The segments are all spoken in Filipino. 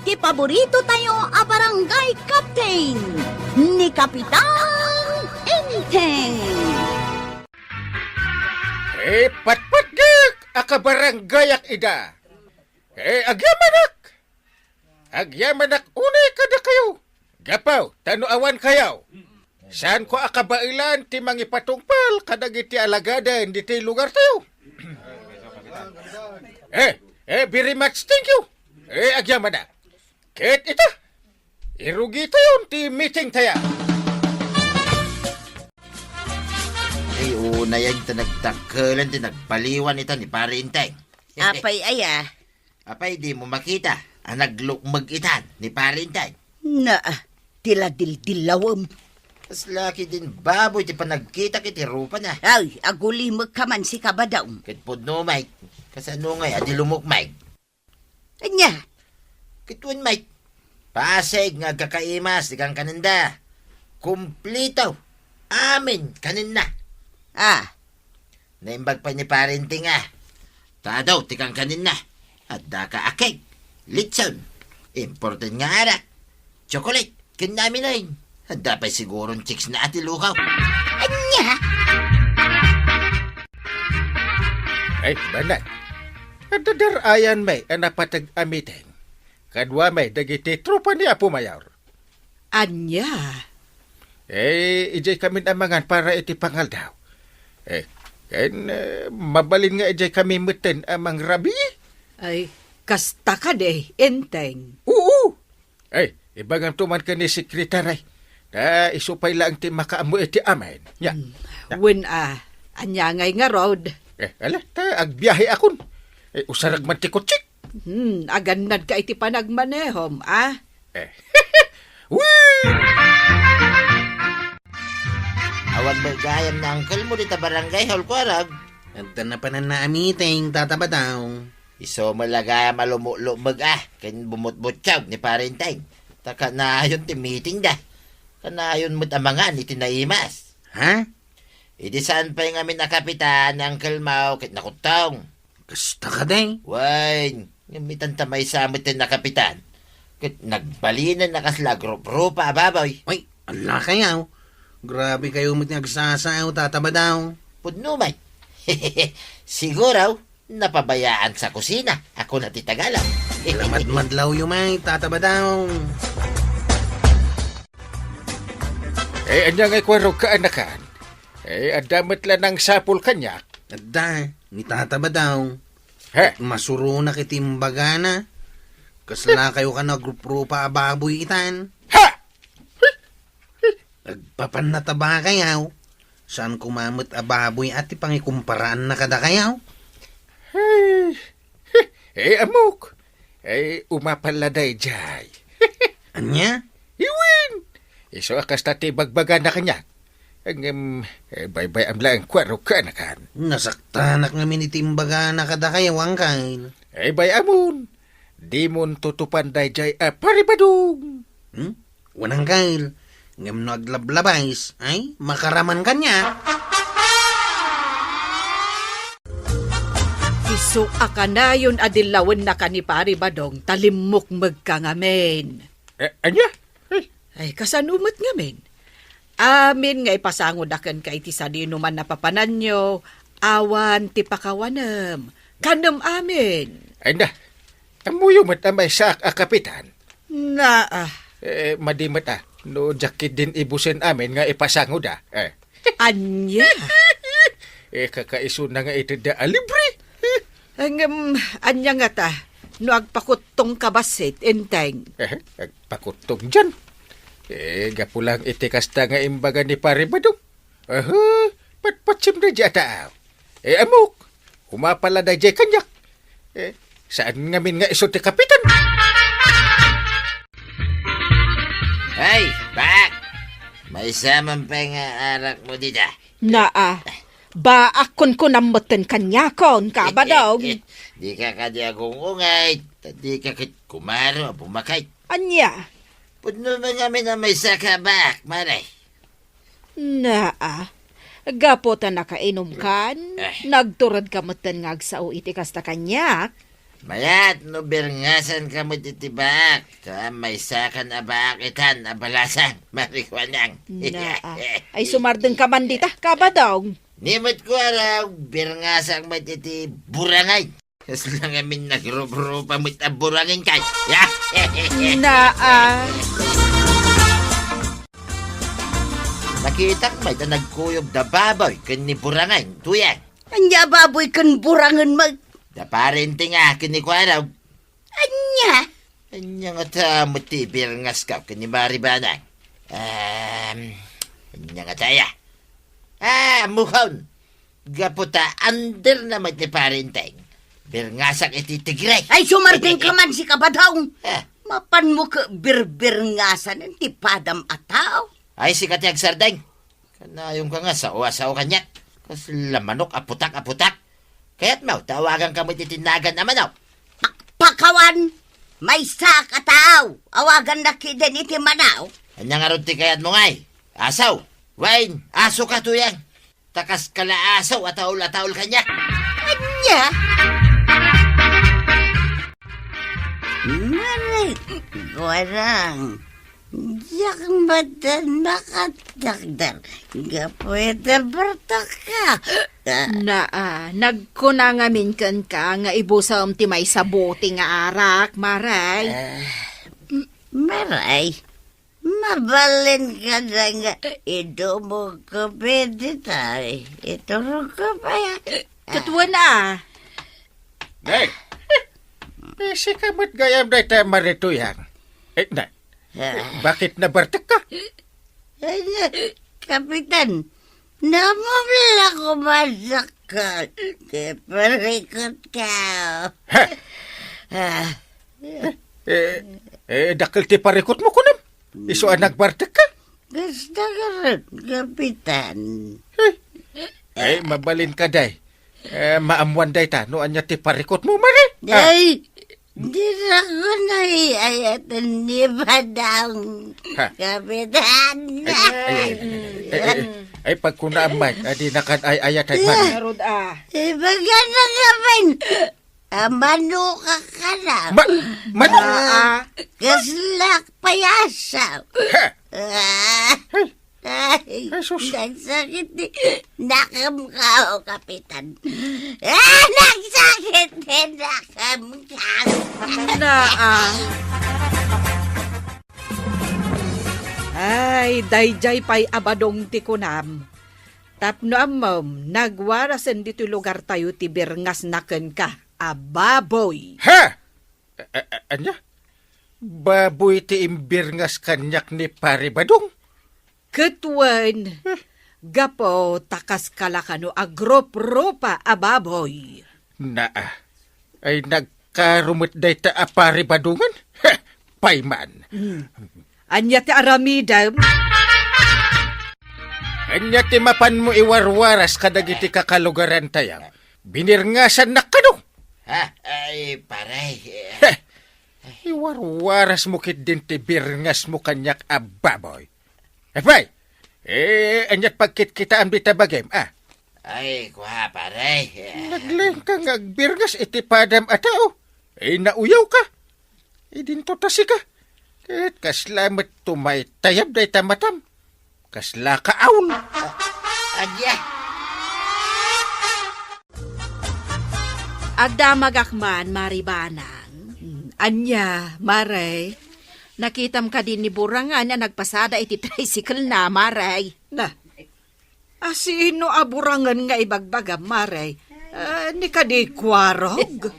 ti paborito tayo a barangay captain ni Kapitan Enteng. Patpatgak akabaranggayak ida. Agyamanak! Agyamanak unay kada kayo. Gapaw, tanuawan kayaw. Saan ko akabailan ti mangipatungpal kadag iti alagadan di ti lugar tayo? Very much thank you. Agyamanak. Ket ita, irugi tayo ti meeting tayo. Ay, una yan ito nagtangkalan, nagpaliwan ito ni Pare Inteng. Apay aya. Apay, di mo makita. Ang naglukmag itan ni Pare Inteng. Na, tila dildilawam. Mas laki din baboy, ti pa nagkita kiti rupa na. Ay, agulimag ka man si kabadaw. Kitpod no, Mike. Kasano ngay, adi lumok, Mike. Anya, Kitwan, Mike. Pasig nga kakaimas, di kang kaninda. Kumplito. Amin, kaninda. Naimbag pa ni Pare Inteng Tadaw, ti kang kaninda. At daka akig. Litson. Important nga arak. Chocolate. Kinami na yun. At dapat sigurong chicks na ati lukaw. anya. Ay, banat. Adadarayan may anapatag amiting. Kadwa may dagiti trupa ni Apo Mayor. Anya. Ijay kami namangan para iti pangal daw. Mabalin nga ijay kami muten amang rabi. Ay, kasta ka de, Enteng. Oo. Ibagang tuman ka ni sekretary. Isupay lang ti makaamu iti amin. Ya. When anya ngay nga road. Agbiyahe akon. Usarag man ti kutsik. Aganad ka iti panagmanehom, Wee! Awag ba gayam na angkel mo dita barangay hall ko arag. Anta na pa na naamiting, tataba daw. Iso malagaya malumulumag ken bumutbutsaw ni Pare Inteng. Taka na yun ti meeting da. Kanayon mo't amangan iti naimas. Ha? Idi saan pa yung amin na kapitan, Uncle Mau, kit nakutong. Kasta ka day. Wain, ngamitan tamay sa amit na kapitan. Kit nagbalinan na kasla grup-grupa, baboy. Ay, ala kayaw. Grabe kayo mo't nagsasayaw, tataba daw. Pudnumay. Siguro, napabayaan sa kusina. Ako na titagalang. Lamat-madlaw yung may, tataba daw. Anya ngay kwarog ka anakan. Adamat lang ng sapul kanya. Adda, ni tataba daw. Ha? Masuro na kitimbaga na. Kasla kayo ka na grup-rupa ababoy itan. Ha? Nagpapan na taba kayaw. Saan kumamot ababoy at ipangikumparahan na kada kayaw? Amok. Umapaladay jay. Anya? Iwin! Iso akas tati bagbaga na kanya. Ang bye-bye amla ang kwaro ka na kan. Nasaktanak nga minitimbaga na kada kayaw ang kain. Bay amon. Di mon tutupan day jay paribadong. Wanang kail. Ngam naglablabais, ay makaraman kanya. Isu akanayon adilawan na ka ni Pari Badong, talimok magkangamen. Anya? Ay, kasanumot ngamen. Amin nga ipasangod akan ka iti sa dinuman na papanan nyo, awan ti pakawanam. Kanam amin. Ay na. Amuyo mat amay sa kapitan. Na, Madimat no jakit din ibusin amin nga ipasangod anya. Kakaiso na nga ito da alibre. Anya nga ta, no agpakutong kabasit, Enteng. Agpakutong dyan. Gapulang itikasta nga imbaga ni Pare Badong. Patpatsim na dyan taaw. Amok, humapala na dyan kanyak. Saan ngamin nga iso ti kapitan? Hey, bak! May samang pa nga arak mo dita. Ba akon ko namutin kanyakon, kabadog. Di ka kadi akong ungay. Di ka kit kumaro, pumakay. Anya? Pudno ba kami na may sakabak, maray? Gapo ta nakainom kan, Eh. nagturad ka matan nga agsao iti kasta kanyak. Mayat, no birngasan ka mo titibak. May sakan abak itan, abalasan, marikwanang. Ay sumardeng ka man dita, kabadong. Nimot ko araw, birngasang matiti burangay. Kasi lang amin nagrupa mo't aburangin kay. Nakita ko may nagkuyog da baboy, kani burangay, tuyang. Anya baboy kan burangan mag... Da parenting kini ko araw. Anya? Anya nga ta muti birngas ka, kani maribanang. Anya nga taya. Mukhon. Gaputa, under naman ni parenting. Birngasak iti tigray. Ay, sumardeng ka man si kabadaw. Ah, Mapan mo ka birbirngasan ng tipadam ataw. Ay, si Katiag Sardeng. Kanayong ka nga sa uwasaw kanya. Kasi lamanok, aputak. Kaya't mau, tawagan ka mo titinagan naman o. Pakawan, may sak ataw. Awagan na kiden iti manaw. Anya nga ron ti kayat mo ngay. Asaw, Wayne, aso ka tuyang. Takas kala asaw, ataol kanya. Anya? Maray, warang. Yak mata nakadagdar. Gapwede bertaka. Nagkunangamin kan ka nga ibusam ti may sabuti nga arak, maray. Maray, mabalin ka na nga. Ito mo ka pwede tayo. Ito ka pa yan. Katwa na. Day, bisi ka mo't gayam day tayo marituyang. Day, bakit nabartak ka? Kapitan, namamala ko masakal. Parikot ka. Dakil ti parikot mo kunim. Iso ang nagbartak ka. Gusto ka rin, Kapitan. Ay, mabalin ka day. Maamuan day ta, no anya ti parikot mo mari. Ay, di na ko naiayatan ni Badang. Kapitan. Ay, pag kunaamay, adi nakan ay ayat ay man. Narod Ibaga na naman. Mano ka na. Mano? Kaslak payasaw. Ay, sus. nagsakit ni nakamkao, Kapitan. Nagsakit ni nakamkao. Ay, dayjay pa'y abadong ti kunam. Tapno amom, nagwarasan dito lugar tayo ti birngas naken ka, ababoy. Ha? Anya? Baboy ti imbirngas kanyak ni pare badong. Ketwen, gapo takas kalakano agrop-ropa ababoy. Ay nagkarumot day ta pare badungan? Ha? Payman. Anya ti aramidam. Anya ti mapan mo iwarwaras kadagiti kakalugaran tayang. Binirngasan na kano. Ay, paray. Iwarwaras mo kit din ti birngas mo kanyak ababoy. Pay, anyat pagkit kita ang bitabagem, Ay, kuha, paray. Naglang ka ngagbirngas iti padam atao. Nauyaw ka. Dinto tasi ka. Kahit kaslamat tumay tayab day tamatam. Kasla ka aun. Anya. Agdamagakman, maribanang. Anya, maray. Nakitam ka din ni Burangan na nagpasada iti tricycle na, maray. Sino aburangan nga ibagbaga, maray? Ni ka di kwarog?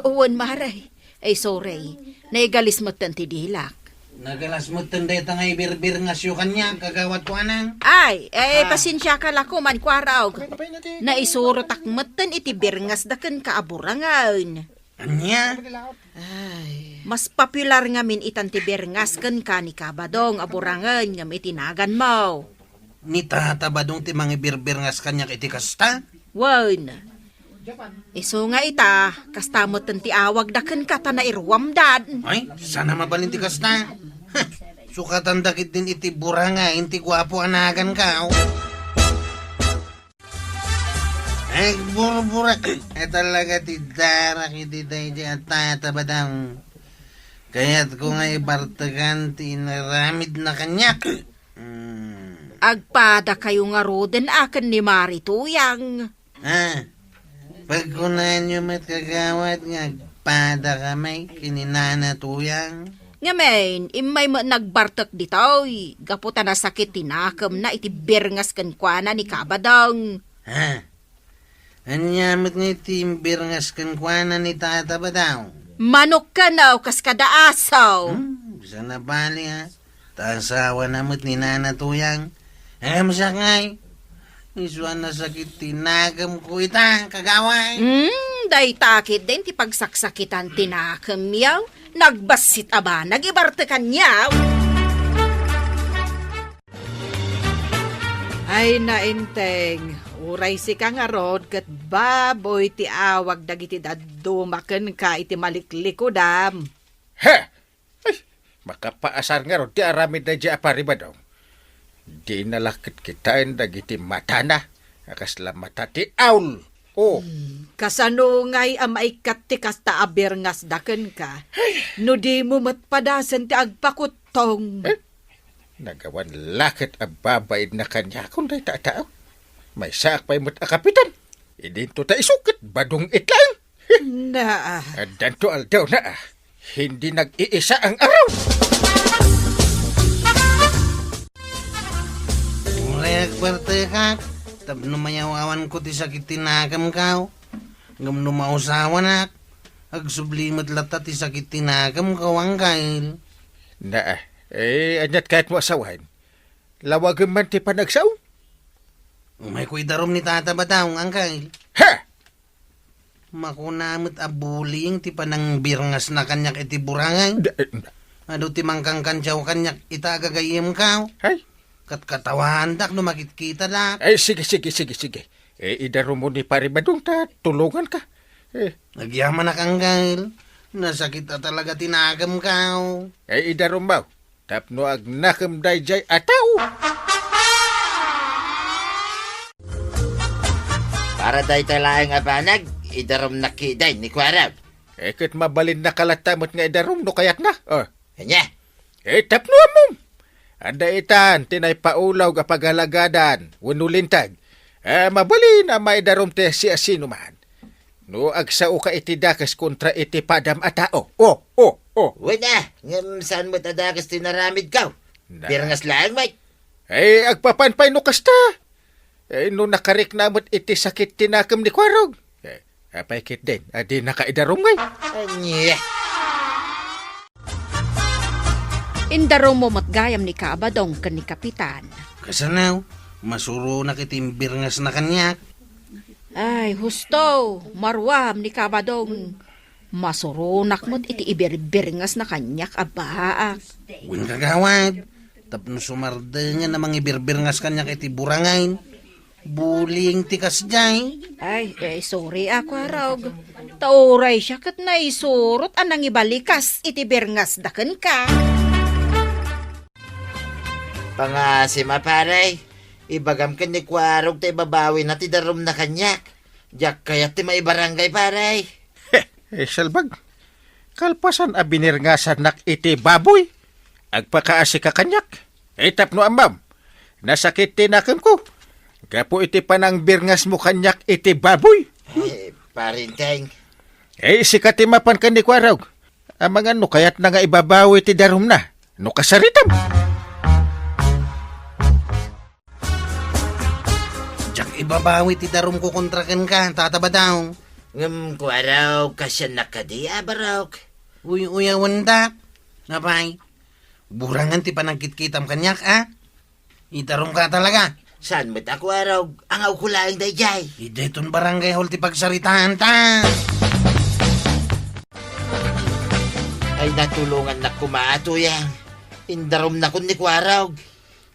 Uwan, maray. Ay, sorry. Naigalis mo tanti dilak. Nagalas mo tunday ta nga ibirbirngas yu kanya, kagawat ko anang. Ay, pasensya ka lako man kwarog. Naisuro takmatan iti birngas daken ka aburangan. Anya? Mas popular nga min itan ti birngas ken ka ni kabadong aburangan nga may tinagan mo. Ni tatabadong ti mga ibirbirngas kanya iti kasta? Wan. Iso nga ita, kastamot ti awag daken ka ta na irwamdad. Ay, sana mabalin ti kasta. Sukatan dakit din iti buranga, inti gwapo anagan ka. Ay, burbura. Ay, talaga tidarak iti tayo dyan at tatabadang. Kaya't kung ay bartagan, tinaramid na kanyak. Agpada kayo nga roden akin ni Marituyang. Pag kunahan nyo mat kagawad nga, pada kamay, kininana tuyang. Ngamen, imay mo nagbartak ditoy. Gaputa na sakit tinakam na iti birngas kankwana ni Kabadong. Anyamot nga itimbir ngas kankwana ni tata ba daw? Manok ka na kas kadaasaw. Bisa na bali ha. Tasawa namot ni nana tuyang. Masakay. Iswa na sakit tinagam ko itang kagaway. Day takit din ti pagsaksakitan tinakam yaw. Nagbasit aba, nagibartakan yaw. Ay nainteng, uray si kang arod kat baboy ti awag dagiti dadumaken ka iti maliklikodam. Ha! Ay, makapaasar nga ron, di aramid na di apari ba daw? Di nalakit kitain dagiti mata na, akasla mata ti aul. Oh, Kasano ngay amaikat ti kasta abirngas daken ka, no di mo matpadasan ti agpakutong. nagawan lakit ababaid na kanya kung day tatao. May saak pa'y mo't akapitan. Idinto ta isukit, badong itlang. Na, Adanto aldaw na hindi nag-iisa ang araw. Murag kwerte ka. Tapno mayawawan ko ti sakit tinagam kao. Ngam numausawan ak. Agsublimot lata ti sakit tinagam kawang kail. Na, anyat kahit mo asawahin. Lawagan man ti panagsaw. Umay ko'y darom ni tata batang ang kail. Ha! Makunamot abuling ti panang birngas na kanyak iti burangay. Ado ti mangkang kansyaw kanyak itagagayim kao. Ay, Katawan dak no makikita dak. ay, sige. Idaro mo ni Paribadong ta, tulungan ka. Nagyaman na kang kail. Nasakit na talaga tinagam kao. Idaro mo. Tapno ag nakam dayjay ataw. Para dahi talaing abanag, idarom na kiday ni Kwarab. Kat mabalin na kalatamot nga idarom no kayat na. Kanya, Tapno mo. Anda itan, tinay paulaw kapagalagadan, wanulintag. Mabalin na may darom te si asino man. No agsao ka iti dakas kontra iti padam a tao. wala, ngam saan mo tadakas tinaramid ka? Birngas lang, mate. Agpapanpay no kasta. No nakarik namot iti sakit tinakam ni Kwarog. Apay kit din, adi nakaidarom ngay. Anya, indaro mo matgayam ni Kabadong kan ni Kapitan. Kasanaw, masuro na kitimbirngas na kanyak. Ay, husto, marwam ni Kabadong. Masurunak mo't iti ibiribirngas na kanyak abaak. Win kagawad. Tapno sumardengan na mga ibirbirngas kanyak iti burangain. Buling tikas jay. Ay, sorry ako, Arog. Tauray siya kat na isurot anang ibalikas iti birngas daken ka. pangasima paray. Ibagam ka ni Kwarog tayo babawi na ti darom na kanyak. Diyak kaya ti maibarangay paray. Salbag, kalpasan a binirngasan nak iti baboy. Agpakaasi ka kanyak. Tapno amam, nasakit tinakam ko. Gapo iti panang birngas mo kanyak iti baboy. Parinteng. Sikatimapan ka ni Kwarog. Ang mga no kayat na nga ibabawi ti darom na. No kasaritam. Diyak ibabawi ti darom ko kontrakan ka, tataba daw. Ngam Kwarog kasya nakadiya barog. Uyawan dak. Napay, burangan ti panagkitkitam kanyak ah. Itarom ka talaga. Saan mo't ako Kwarog? Ang ko lang dayjay. Ideton barangay hol ti pagsaritahan ta. Ay natulungan na kumaato yan. Indarom na kun ni Kwarog.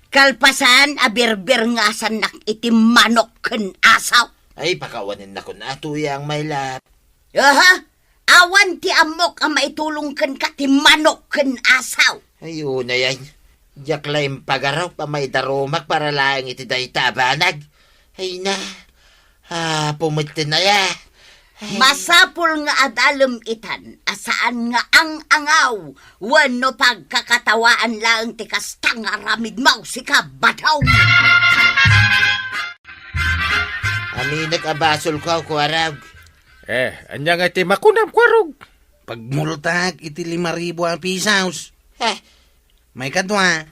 Kalpasan, abirbirngasan nak iti manok ken asaw. Ay pakawanin na kun ato yang may lap. Aha, awan ti amok ang maitulong ken ka ti manok ken asaw. Ayun na yan. Diyak laing pagaraw pa may darumak para laing iti day tabanag. Ay na, Pumitin na ya. Masapul nga adalom itan, asaan nga ang angaw, wano pagkakatawaan lang ti kastang aramid mau si kabataw. Aminag abasol ko, Kuwarag. Anya nga iti makunam, Kwarog. Pagmultag, iti 5,000 ang pisaos. May kadwa,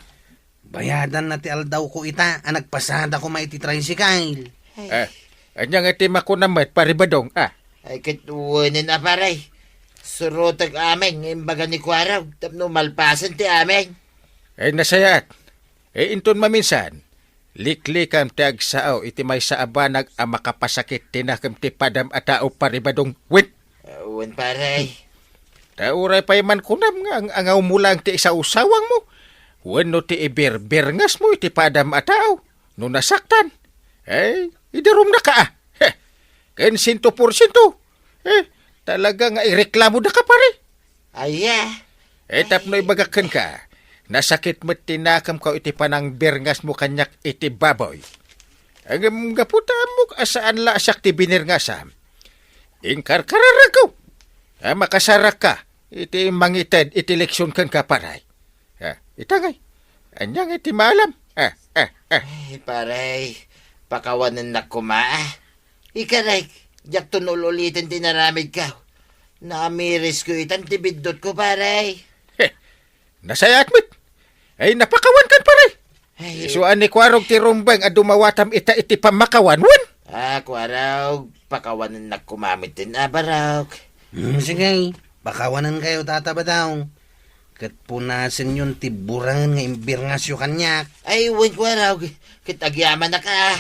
bayadan na ti aldaw ko ita, nagpasada ko maiti tricycle. Anya nga iti makunam, Paribadong. Ay kituwanin na paray. Surutag amin, imbaga ni Kuwarag. Tapno malpasan ti amin. Nasayat. Inton maminsan. Liklikam ti agsao iti may sa abanag ang makapasakit tinakam ti padam at tao Paribadong. Win! Uwan paray. Tauray pa man kunam nga ang angaw mo lang ti isa-usawang mo. Wano ti ibir-birngas mo iti padam at tao. No nasaktan. Idarum na ka Ken 100%. Talaga nga ireklamo na ka pare. Aya. Tapno ibagakan ka. Nasakit mo tinakam ka iti panang birngas mo kanyak iti baboy. Ang gaputa mo asaan la asak ti binirngasam. Ingkarkarara ko. Makasarak ka. Iti mangited iti leksyon kan ka paray. Itangay. Anyang iti maalam. Ay, paray. Pakawanan na kumaa. Ikaray, jak tunululitin tinaramid ka. Naamiris ko itan tibidot ko, paray. Nasayat mit. Napakawan kan paray. Ay, Isuan ni Kwarog ti rumbang at dumawatam ita iti pamakawan. Wan! Kuwarag, pakawanan na kumamit din, Barog. Sige, bakawanan kayo tatabadaw. Kat punasin yun tiburangan nga imbirngasyo kanyak. Ay, wan, Kuwarag, kitagyaman na ka.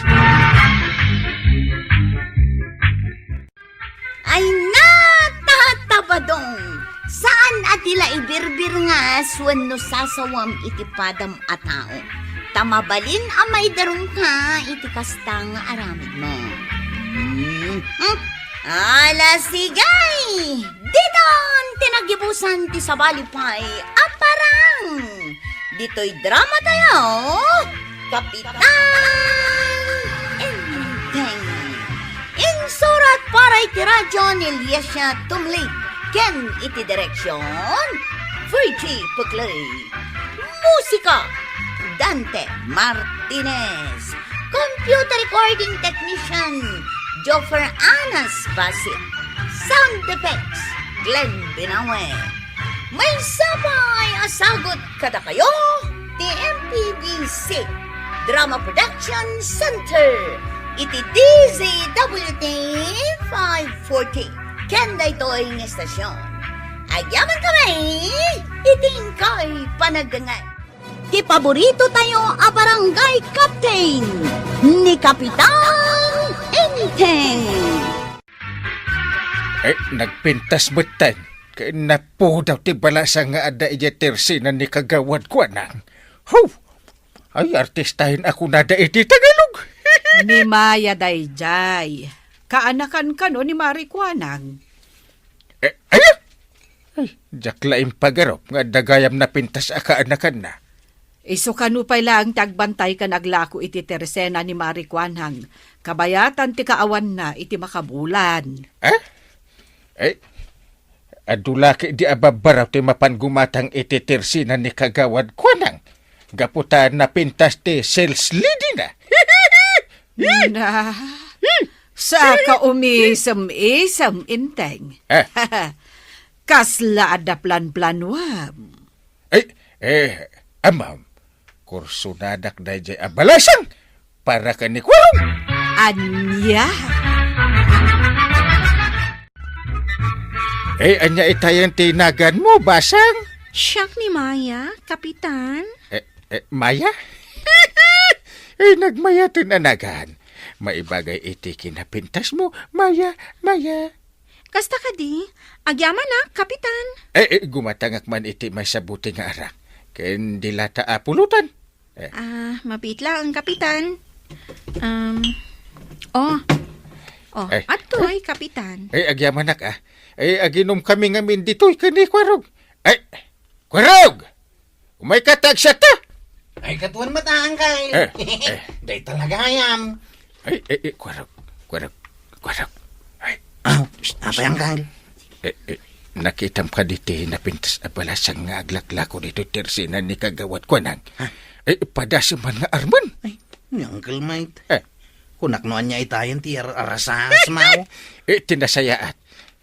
Ay natatabadong, saan atila ibirbir nga wano sasawam iti padam a tao. Tamabalin amay darong ka iti kastang aramid mo. Ala sigay! Diton tinagibusan ti sabalipay aparang! Dito'y drama tayo, Kapitan Enteng. Insurat para iti radyo ni Liesya Tumli. Ken iti direksyon, Virgie Puglay. Musika, Dante Martinez. Computer recording technician, Joffer Anas Basit. Sound effects, Glenn Binawe. May sabay asagot kada kayo, TMPBC Drama Production Center. Iti DZWT 540. Kenda ito'y ng estasyon. Ayaman kami, iting kay panagdangan. Ti paborito tayo a barangay captain ni Kapitan Enteng. Nagpintas betan. Kaya napo daw ti balasa nga ada iya tersinan ni kagawad ko nang. Ay, artistahin ako na da iti Tagalog. Ni Maya Dayjay. Kaanakan ka no ni Marikwanang. Ay, jaklaim pagarop nga dagayam na pintas akaanakan na. Iso kanupay lang tagbantay ka naglako iti tersena ni Marikwanang. Kabayatan ti kaawan na iti makabulan. Adulaki di ababaraw ti mapangumatang iti tersina ni kagawad ko nang. Gaputan na pintas ti sales lady na. Na, sa kaumisam-isam inteng. Kasla ada plan-planwam. Amam, kursunadak na jay abalasang para ka ni Kwarong. Anya? Anya itayang tinagan mo, basang? Siyak ni Maya, Kapitan. Maya? Nagmayaton anagan. Maibagay iti kinapintas mo, Maya. Kasta ka di, agyaman na, Kapitan. Gumatangak man iti may sabuti nga arak. Ken dilata apulutan. Mapitla ang Kapitan. Atoy, Kapitan. Agyaman na ka. Aginom kami ngamin dito'y kani Kwarog. Kwarog! Umay katag siya ta! Ay, katuan mataan kay. Day talaga ayam. Kwarog. Kwarog. Ay, Apa yang kang? nakitam ka dito napintas abalasang nga aglaklako dito tersinan ni kagawat ko nang. Padasiman nga arman. Ay, ni Uncle Mate. Eh. Kunak noan niya itayan ti arasas mau. Tinasayaat.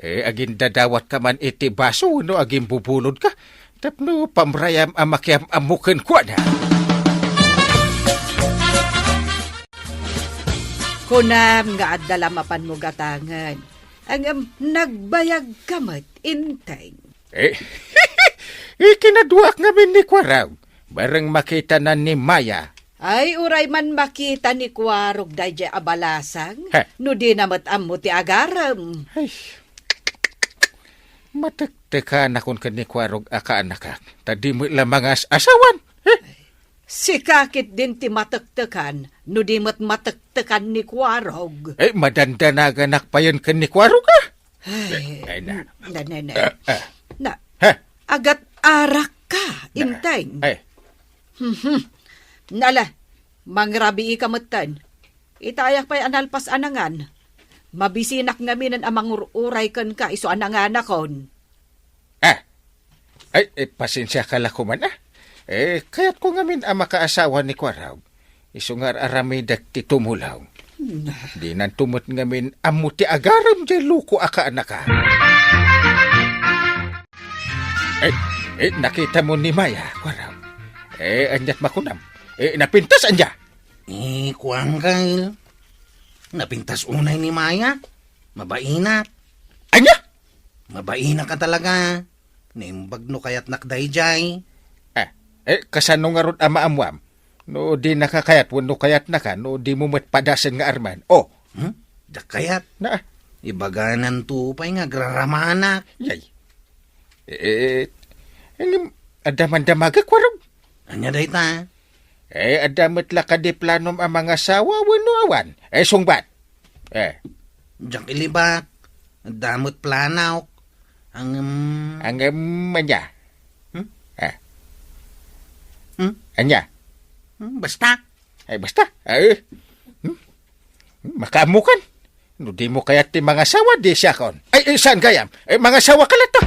Agin dadawat ka man iti baso, no agin bubulod ka. Tapno pamrayam amakyam amukin ko na. Kunam nga adala mapan mo gatangan. Ang nagbayag kamat inteng. Ikinaduak ngamin ni Kwaraw. Barang makita na ni Maya. Ay, uray man makita ni Kwarog dayjay abalasang. Ha? No di namat amo ti agaram. Ay, mataktekan akon ka ni Kwarog aka-anakak. Tadi mo lamang asawan. Si kakit din ti mataktekan, no di mat mataktekan ni Kwarog. Madandanagan pa yun ka ni Kwarog ah. Ay, na. Na, Ha? agat arak ka, inteng. Ay, Nala, mangrabi ikamatan. Itayak pa'y analpas anangan. Mabisinak ngaminan amang uray kan ka iso anangan akon. pasensya ka lang kuman ah. Kaya't ko ngamin ang makaasawa ni Kwaraw. Isungar arami dak ti tumulaw. Di nan tumot ngamin amuti agaram jay luko aka anaka. Nakita mo ni Maya, Kwaraw. Anyat makunam. Napintas anya. Kuang kail. Napintas unay ni Maya. Mabaina. Anya? Mabaina ka talaga. Nimbag no kayat nakdayjay. Kasano nga ron ama amwam. No di nakakayat, wano kayat na ka, no di mo matpadasan nga arman. Oh, Da kayat. na, Ibaganan tupay nga graramanak. yay. Adaman-damaga, Kwaraw. Anya day ta? Adamat la ka di planom ang mga sawa, wano awan. Sungbat. Diyak ilibak. Damot planaw. Ang... Ang manya. Hmm? Anya. basta. Basta. Makaamukan. No di mo kaya't ti mga sawa, di siya kon. Saan gayam? Mga sawa ka lang to.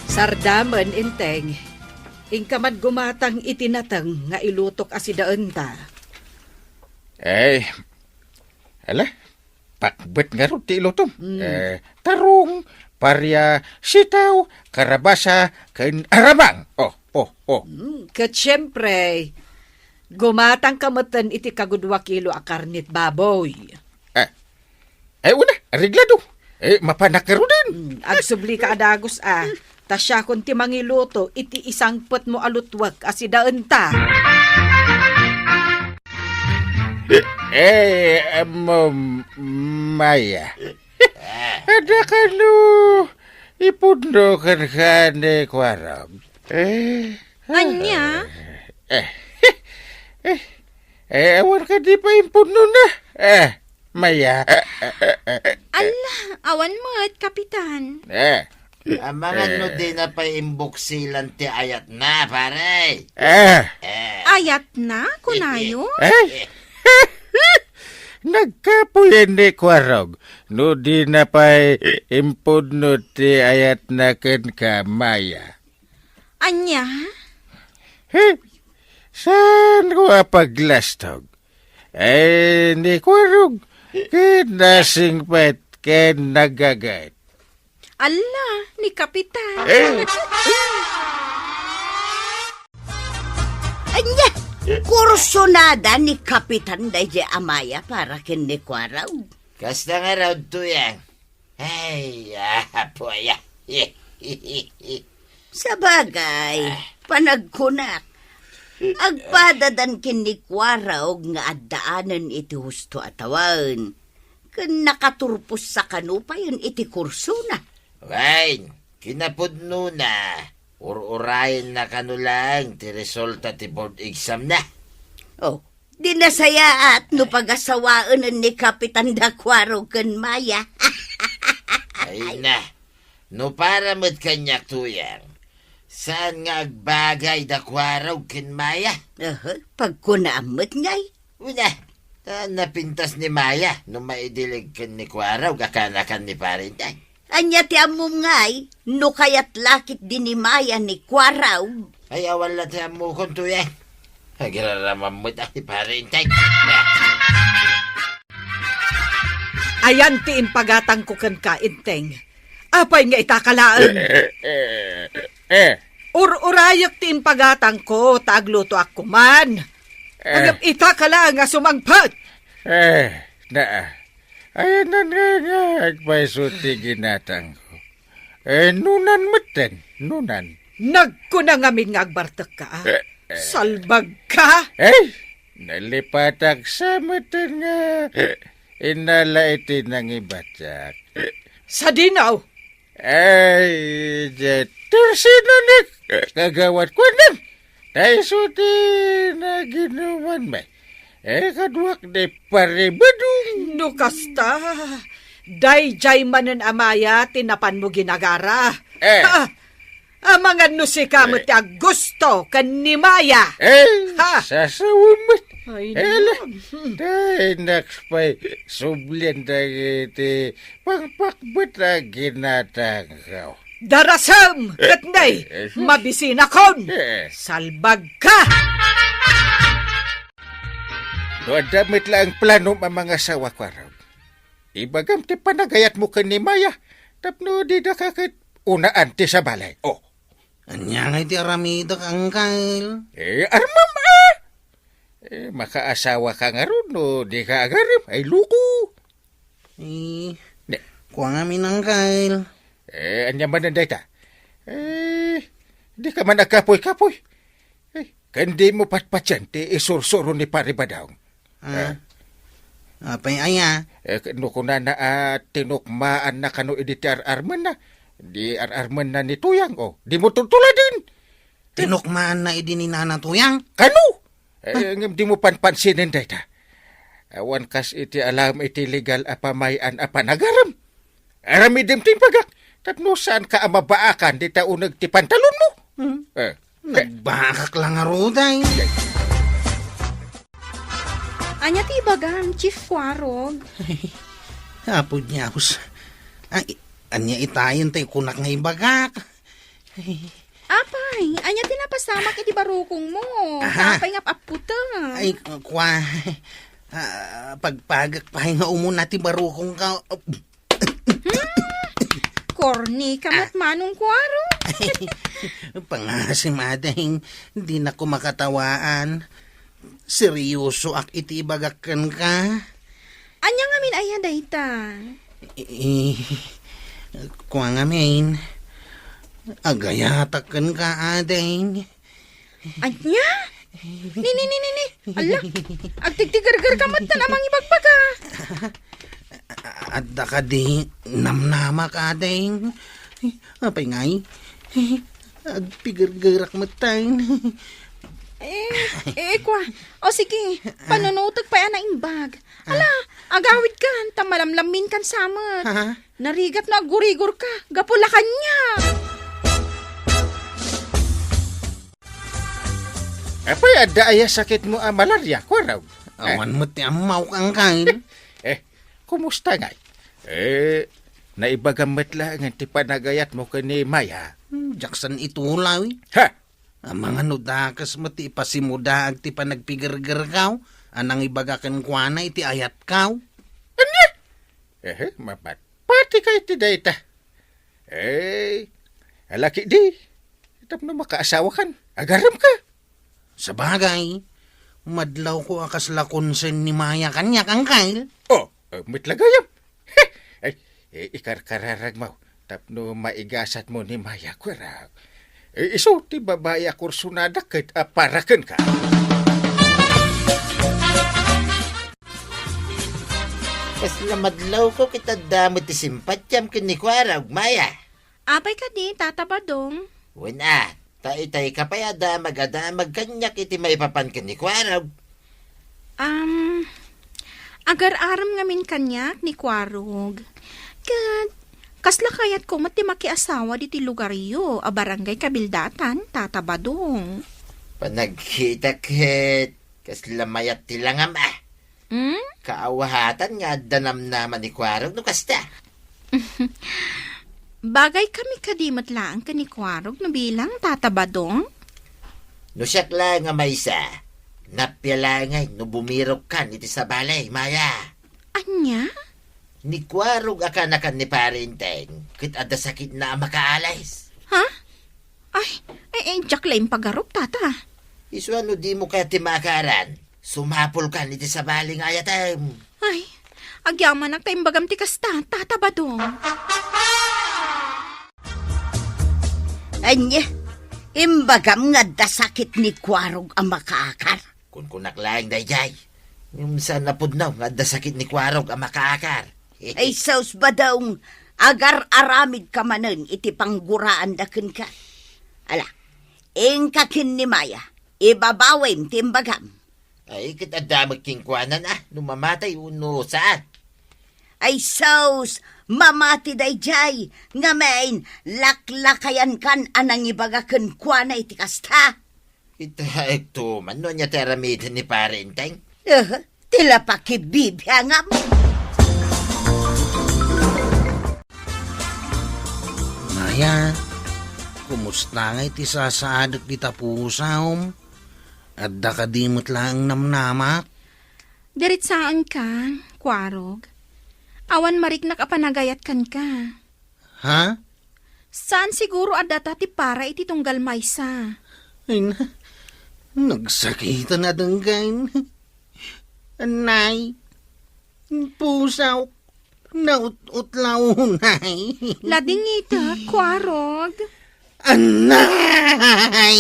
Sardaman inteng. Ingkamad gumatang itinatang nga ilutok asidaan ta. Ala, pakbet nga ron ti ilutom. Tarong, parya, sitaw, karabasa, kan arabang. Oh. Kat syempre, gumatang kamatan iti kagudwa kilo a karnit baboy. Una, ariglado. Mapanak nga ron din. Agsubli ka adagos tasya kun ti mangiluto iti isang put mo alutwag asidaan ta. Maya. Ada ka no, ipundo kan ka ni Kwaraw. Anya? Awan ka di pa ipundo na. Maya. Ala, awan mo't, Kapitan. Ang mga no di na pa imbuksilan ti ayat na, pare. Ayat na, kunayo? Nagkapuyan ni Kwarog. No di na pa impudno ti ayat na ken ka Maya. Anya? Saan ko paglastog? Ni Kwarog. Kinasing pet ken nagagayt. Ala, ni Kapitan. Anya, kursunada ni Kapitan Dayjay Amaya para kin ni Kwaraw. Kasta nga raw to yan. Ay, apoy. Sa bagay, panagkunak. Agpadadan kin ni Kwaraw nga addaanan iti husto atawan. Kan nakaturpos sa kanupayon iti kurso na. Wain, kinapudno na. Ururayin na kanulang ti resulta ti board exam na. Oh, di nasaya at no pagasawaan ni Kapitan Dakwaro kan Maya. Ay na, no para mo't kanyak tuyang. Saan nga agbagay dakwaraw kin Maya? Pagkunaamot ngay. Una, Napintas ni Maya nung maidilig kan ni Kwaraw gakanakan ni Parintay. Anya ti amom ngay, no kayat lakit din ni Maya ni Kwaraw. Ay awan lang sa mo kong tuyan. Agiraramam mo tayo ni Parintay. Ayan ti impagatang ko kan ka, Inteng. Apay nga itakalaan. Ur-urayak ti impagatang ko, tagluto ako man. Agam itakalaan nga sumangpat. Ayan na nga, agpasuti ginatang ko. Nunan matan, nunan. Nagkunang amin nga agbartak ka. Salbag ka. Nalipatak sa matan nga. Inala iti nang ibatsak. Sa dinaw. Tersinunik. Kagawat ko nan. Tayo suti na ginuman ba? Kadwak de paribadong. No kasta. Dayjay manen amaya, tinapan mo ginagara. Mga nusika mo ti gusto kan ni Maya. Sasawamot. Ay, Dahil nakspay, sublian dagiti pangpakbet na ginatang ko. Darasam! Katnay! Mabisina kon! Salbag ka! Doon damit lang plano ang mga sawa ko araw. Ibagam ti panagayat mo kan ni Maya. Tapno di na kakit unaan ti sa balay. Anya nga iti aramidak, Uncle. Armam makaasawa ka nga ron, no di ka agarim. Ay, luko. Kuha nga min, Uncle. Anya man nanday ta? Di ka man nagkapoy-kapoy. Kandi mo patpatyan, ti isursuro ni Paribadaw. Apay aya. No ko na tinukmaan na kano iti arman na. Di arman na ni Tuyang, di mo tutula din. Tinukmaan na idini nanatuyang. Kano? Di mo panpansinin dayta. Awan kas iti alam iti legal apamayan apanagaram. Aramidim ting pagak. Tapno saan ka amabaakan di taunag ti pantalon mo? Nagbakak lang nga roday. Anya ti bagang, Chief Kwarog. Hapod niya, hus. Anya itayin tayo kunak nga ibagak. Apay, anya ti napasamak iti barukong mo. Apay nga paputa. Ay, kwa. Pagpagak pa nga umuna ti barukong ka. Corny kamat manong Kwaro. Pangasimadeng, di na ko makatawaan. Seryoso ak iti ibagakan ka. Anya nga min aya dayta. Kuha nga min. Agayatakan ka, adeng. Anya? Ni. Ala, agtigtigargar kamat na namang ibagbaga. Adda ka di namnama ka, adeng. Apay ngay. Agpigargarak matayin. Kwa. O sige, panunutag pa yan na imbag. Ala, agawid ka, tamalamlamin kan samot. Narigat na agurigor ka, gapula kanya. Apay adda aya sakit mo malaria, Kwaraw. Awan mo ti amaw kang kain. Kumusta nga? Naibagamat lang ang ti panagayat mo ka ni Maya. Jackson itulaw. Ang mga nudakas mo ti ipasimuda ag ti panagpigargar kaw. Anang ibagakan kwa na iti ayat kaw. Mapat. Pati ka iti dayta. Alaki di. Itap na makaasawa kan. Agaram ka. Sa bagay, madlaw ko akas lakonsen ni Maya kanya kang kail. Mitlagayam. Ikarkararag mo. Tapno maigasat mo ni Maya, Kwaraw. Iso, ti babae akursunada kahit aparakan ka. Kas lamadlaw ko kita damot ti simpatyam kin ni Kwaraw, Maya. Apay ka di, tatabadong. Wala, tay ka pa adamag kanyak iti maipapan kin ni Kwaraw. Agar-aram ngamin kanyak ni Kwarog. Kasla kayat ko mati makiasawa di ti lugaryo, a barangay Kabildatan, tatabadong. Panagkita ket, kasla mayat ti langam Hmm? Kaawahatan nga danam naman ni Kwarog no kasta. Bagay kami kadimot lang kanikwarog no bilang tatabadong. No siyak lang nga maysa. Napyalangay no bumirok kan iti sa balay, Maya. Anya? Ni Kwarog akanakan ni Parinteng, kit ada sakit na makaalis. Ha? Ay, jak lang pagarup, tata. Iswa no di mo kaya timakaran, sumapol kan iti sa baling ayatem. Ay, agyaman ang tayong bagam ti kasta, tatabadong. Anya, imbagam nga da sakit ni Kwarog ang makaakar. Kung kunak lang dayjay, yung sa napudnaw nga da sakit ni Kwarog ang makaakar. Ay saus ba daw agar aramid ka manen iti pangguraan daken ka. Ala, kakin ni Maya, ibabawim timbagam. Ay, kit adamag kingkwanan numamatay uno saan. Ay saus, mamati dayjay, nga main laklakayan kan anang ibagaken kwa na iti kasta. Ita ito, man no niya teramid ni Parinteng. Tila pakibibiyangam. Maya, kumusta nga iti sasaadak di tapusawom? At da kadimot lang namnamak? Dirit saan ka, Kwarog? Awan marik nakapanagayat kan ka. Ha? Saan siguro adata ti para iti tunggal maysa? Ay na, nagsakitan na danggain. Anay, pusaw, naut-utlaw nay. Lading ita, Kwarog. Anay!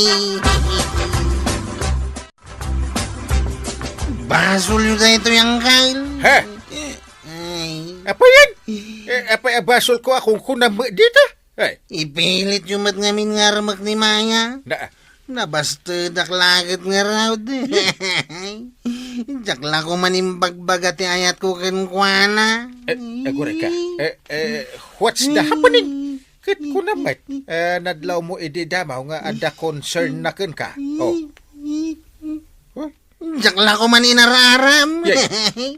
Basol yun na ito yung kail. Ha? Ay, Apa yan? Apa abasol ko akong kunam dito? Ay, ipilit yung mat ngamin nga ramak ni Maya. na, Nabasta daklagat nga raw de. Jakla ko manimbagbaga ti ayat ko kenkwana. agure ka. What's the happening? Kit kunamat, nadlaw mo ididamaw nga ada concern na ken ka. Oh. Jakla ko man inararam. Yay.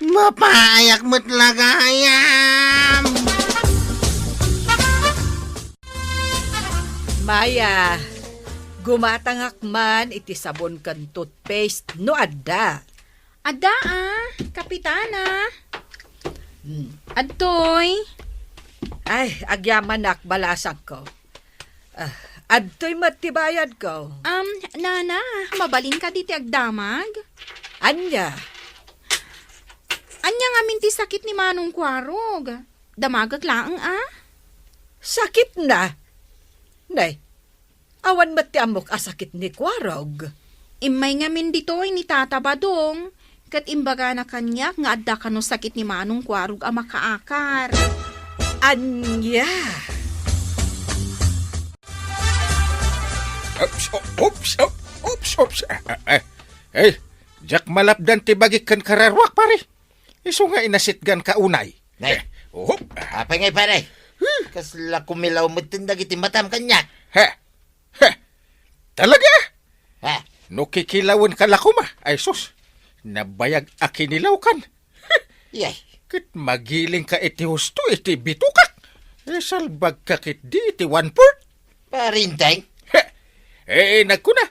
Mapayak mo't lagayam. Maya, gumatangak man iti sabon kan toothpaste no adda. Ada kapitana. Adtoy. Ay, agyamanak balasang ko. Adto'y matibayad ko. Nana, mabaling ka diti agdamag? Anya, Anya nga minti sakit ni Manong Kwarog. Damagak lang sakit na. Nay, awan mati amok asakit ni Kwarog. Imay nga min ditoy ni Tata Badong. Kat imbaga na kanya nga adda kano sakit ni Manong Kwarog ang makaakar. Anya. Oops. Hey, jak malapdan ti bagik kan kararwak pare. Iso nga inasitgan ka unay. Nay. Hop. Apa ngay pare? Kasla kumilaw mo tindag iti matam kanya. Ha. Talaga? Ha? No kikilawan ka lakuma. Ay sus. Nabayag akinilaw kan. Yay. Kit magiling ka iti husto iti bitukak. Salbag ka kit di iti 1/4. Parinteng. Nagkuna.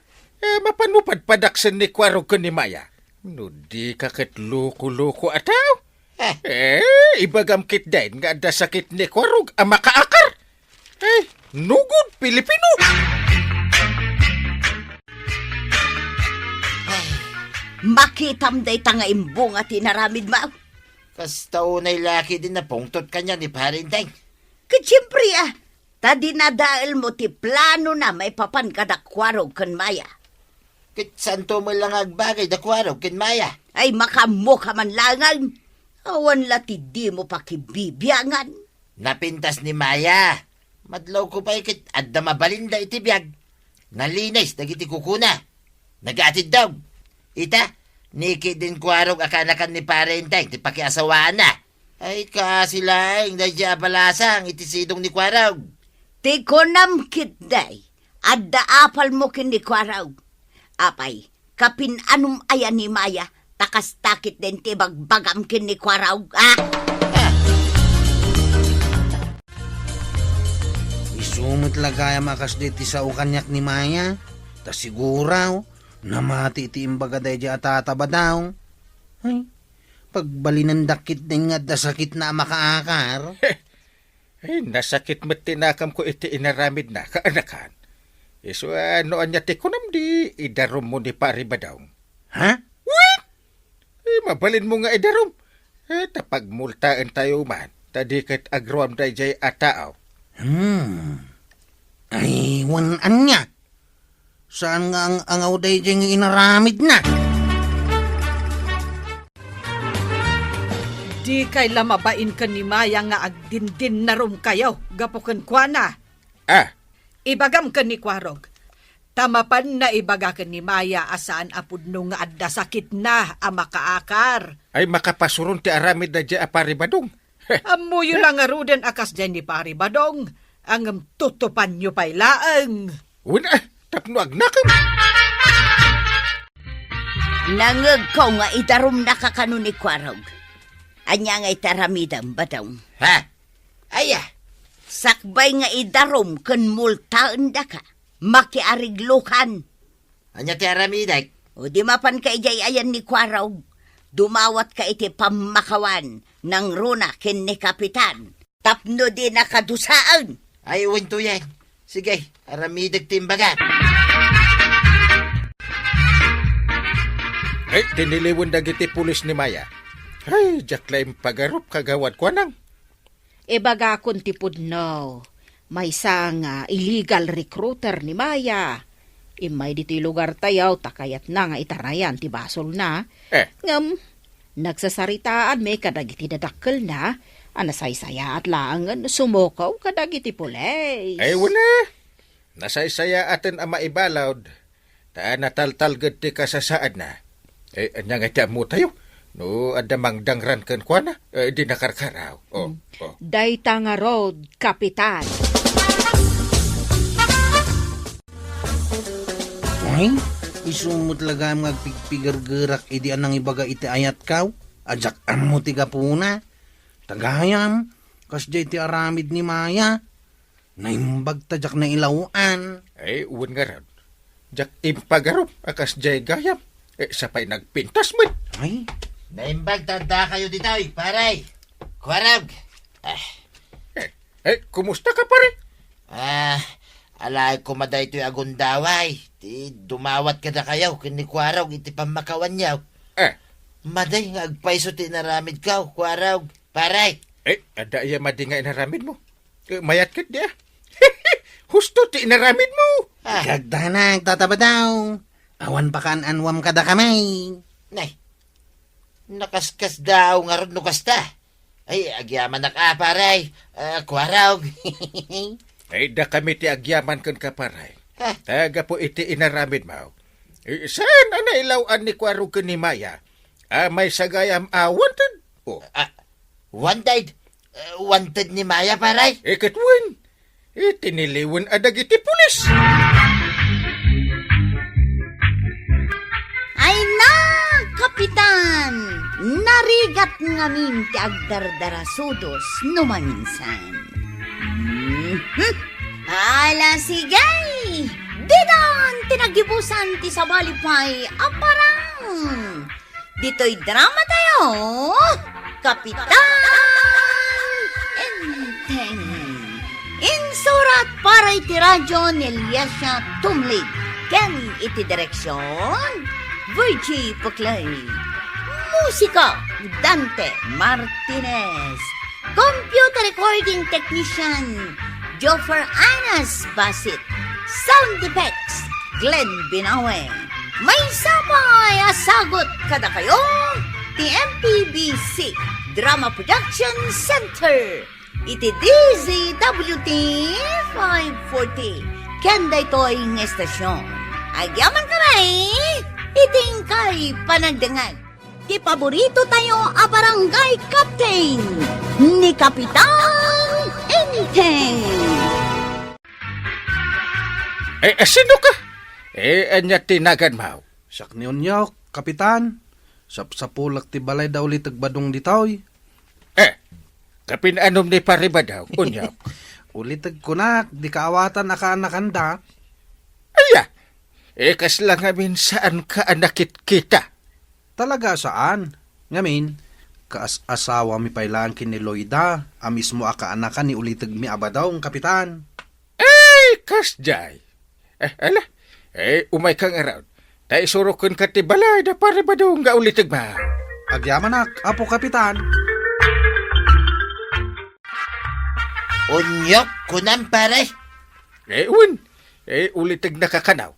Mapanupad padaksan ni Kwarog ka ni Maya. No di ka kit loko-loko ataw. Ibagam kit din nga da sakit ni Kwarog ang makaakar. Nugod Pilipino. Makitam day tanga imbong at inaramid ma. Kastao na'y laki din na pungtot kanya ni Parinteng. Katsiyempre tadi na dahil mo ti plano na may papan kada Kwarog kan Maya. Kit santo mo lang agbagay da Kwarog kin Maya. Ay makamo ka man langan. Awan lati di mo pakibibyangan. Napintas ni Maya. Madlaw ko pa ikit adda mabalinda iti biyag. Nalinis dagiti kukuna. Nagatid daw. Ita, niki din Kwarog akanakan ni Parenteng ti pakiasawaan na. Ay kasilaing dadya balasang iti sidong ni Kwarog. Ti konam kit day. Adda apal mo kin ni Kwarog. Apay, kapin anum ayan ni Maya, takas takit din ti bagbagam kin ni Kwaraw. Isumot lagaya makas diti sa ukanyak ni Maya. Ta siguraw, namati ti imbaga day di atataba daw. Ay, pagbalinan dakit din nga da sakit na makaakar. Ay, nasakit mo tinakam ko iti inaramid na kaanakan. Iso ano anya ti kunam di idarom mo ni pari ba daw? Ha? What? Mabalin mo nga idarom. Tapag multaan tayo man, tadikat agrawam day jay ataaw. Ay, wanan niya. Saan nga ang angaw day dyan inaramid na? Di kay lamabain ka ni Maya nga agdindin na rum kayo, gapukan kwa na. Ibagam ka ni Kwarog. Tamapan na ibaga ka ni Maya asaan apud nung nga adda sakit na makaakar. Ay makapasuron ti aramid na jay apari badong. Amuyo lang nga ruden akas dyan ni Pari Badong. Ang tutupan nyo pa'y laang. Una, tapno agnakam. Nangag ko nga idarom na kakano ni Kwarog. Anya nga itaramidam ba daw? Ha? Aya. Sakbay nga idarom kun multaan da ka. Makiariglukan. Anya ti aramiday? O di mapan ka ijay ayan ni Kwaraw. Dumawat ka iti pamakawan ng runa kin ni Kapitan. Tapno di nakadusaan. Ay, uwin to yan. Sige, aramidag timbaga. Ay, tiniliwon dagiti pulis ni Maya. Ay, jaklaim pagarup kagawad ko nang. Ibaga kun tipod no. May isang illegal recruiter ni Maya. Imay dito lugar tayaw, takayat na nga itarayan, ti basol na. Ngam, nagsasaritaan may kadagiti dadakkel na, anasaysaya at laangan sumokaw kadagiti pulis. Ay, wala. Nasaysaya atin ang maibalawd. Taan nataltalgad ti kasasaad na. Ay, anya nga mo tayo. No, adamang dangran kan kwa na. Di nakarkaraw. Dayta nga road, Kapitan. Ay, isumot laga ang agpigpigar-gerak idi anang ibaga iti ayat kaw. Ajak mo ti gapuna. Tagayam, kas jay ti aramid ni Maya. Naimbag tajak na ilawaan. Ay, uwan nga rin. Jak impagarup, akas jay gayam. Sapay nagpintas mo. Ay, Naimbag tanda kayo dito, paray. Kwarag. Kumusta ka pare? Alay ko maday ito'y agundaway. Ti dumawat ka na kayo, kinikwarag, iti pamakawan niyaw. Maday nga agpaiso ti naramid ka, kwarag. Paray. Ada iya madi nga inaramid mo. Mayat kat dia. Husto ti inaramid mo. gagdanag tataba daw. Awan pa kan anwam kada kamay. Nay, nakaskas daw nga ron nukasta. Ay, agyaman na ka, paray. Kwarag. Ay, da kami ti agyaman kan kaparay. Ha? Taga po iti inaramid mo. Saan ana ilawan ni Kwarog ni Maya? May sagayam wanted. Wanted? Wanted ni Maya, paray? Katwin. Tiniliwan adag iti pulis. Ay na, Kapitan! Narigat ngamin ti agdardarasudos numanginsan. Ala sigay! Dinan tinagibusan ti sabalipay aparang! Dito'y drama tayo, Kapitan Enteng. Insurat para iti radyo ni Eliasya Tumlig. Ken iti direksyon, Virgie Puclay. Musika, Dante Martinez. Computer recording technician, Joffer Anas Basit. Sound effects, Glenn Binawe. May sabay asagot kada kayo, TMPBC Drama Production Center. Iti DZWT 540. Kanda ito'y ng estasyon. Agyaman kamay, iting kay panagdangan. Ti paborito tayo a barangay captain ni Kapitan Enteng. Sino ka? Anya tinagan mo. Sak ni Onyok, Kapitan. Sapsapulak ti balay daw ulit tagbadong ditoy. Kapinanom ni pare Badaw, unyap. Ulit tagkunak, di kaawatan aka-anakanda. Aya, kas lang amin saan ka anakit kita. Talaga saan? Ngamin, asawa mi pailangkin ni Loida, mismo aka-anakan ni ulitag mi abadaw ang kapitan. Kasjay. Ala, umay kang around. Tay surukon ka ti balay da pare Badaw nga ulitag ba. Agyaman apo kapitan. Unyok kunam pare. Ulitag nakakanaw.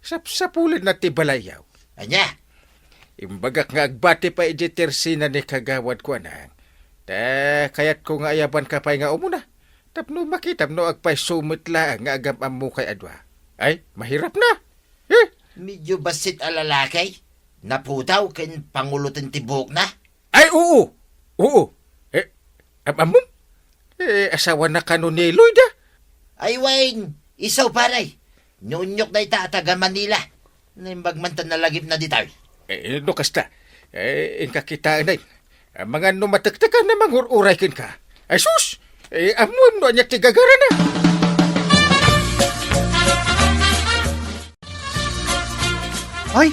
Sapsapulan na ti balayaw. Anya, Imbagak nga agbati pa ijitersina ni kagawad ko na. Kayat ko nga ayaban ka pa nga umuna. Tapno makita no agpay sumit lang nga agam amu kay adwa. Ay, mahirap na. medyo basit a lalaki. Naputaw kin pangulutin tibok na. Ay, oo. Oo. Amam? Asawa na kano ni Loida. Ay, Wayne, isaw paray. Nunyok na taga Manila. Nimbagmantan na lagip na ditay. No kasta. Inkakitaan na mga numatagtakan na mangururay kin ka. Ay, sus! Amuam no niya tigagara na. Ay,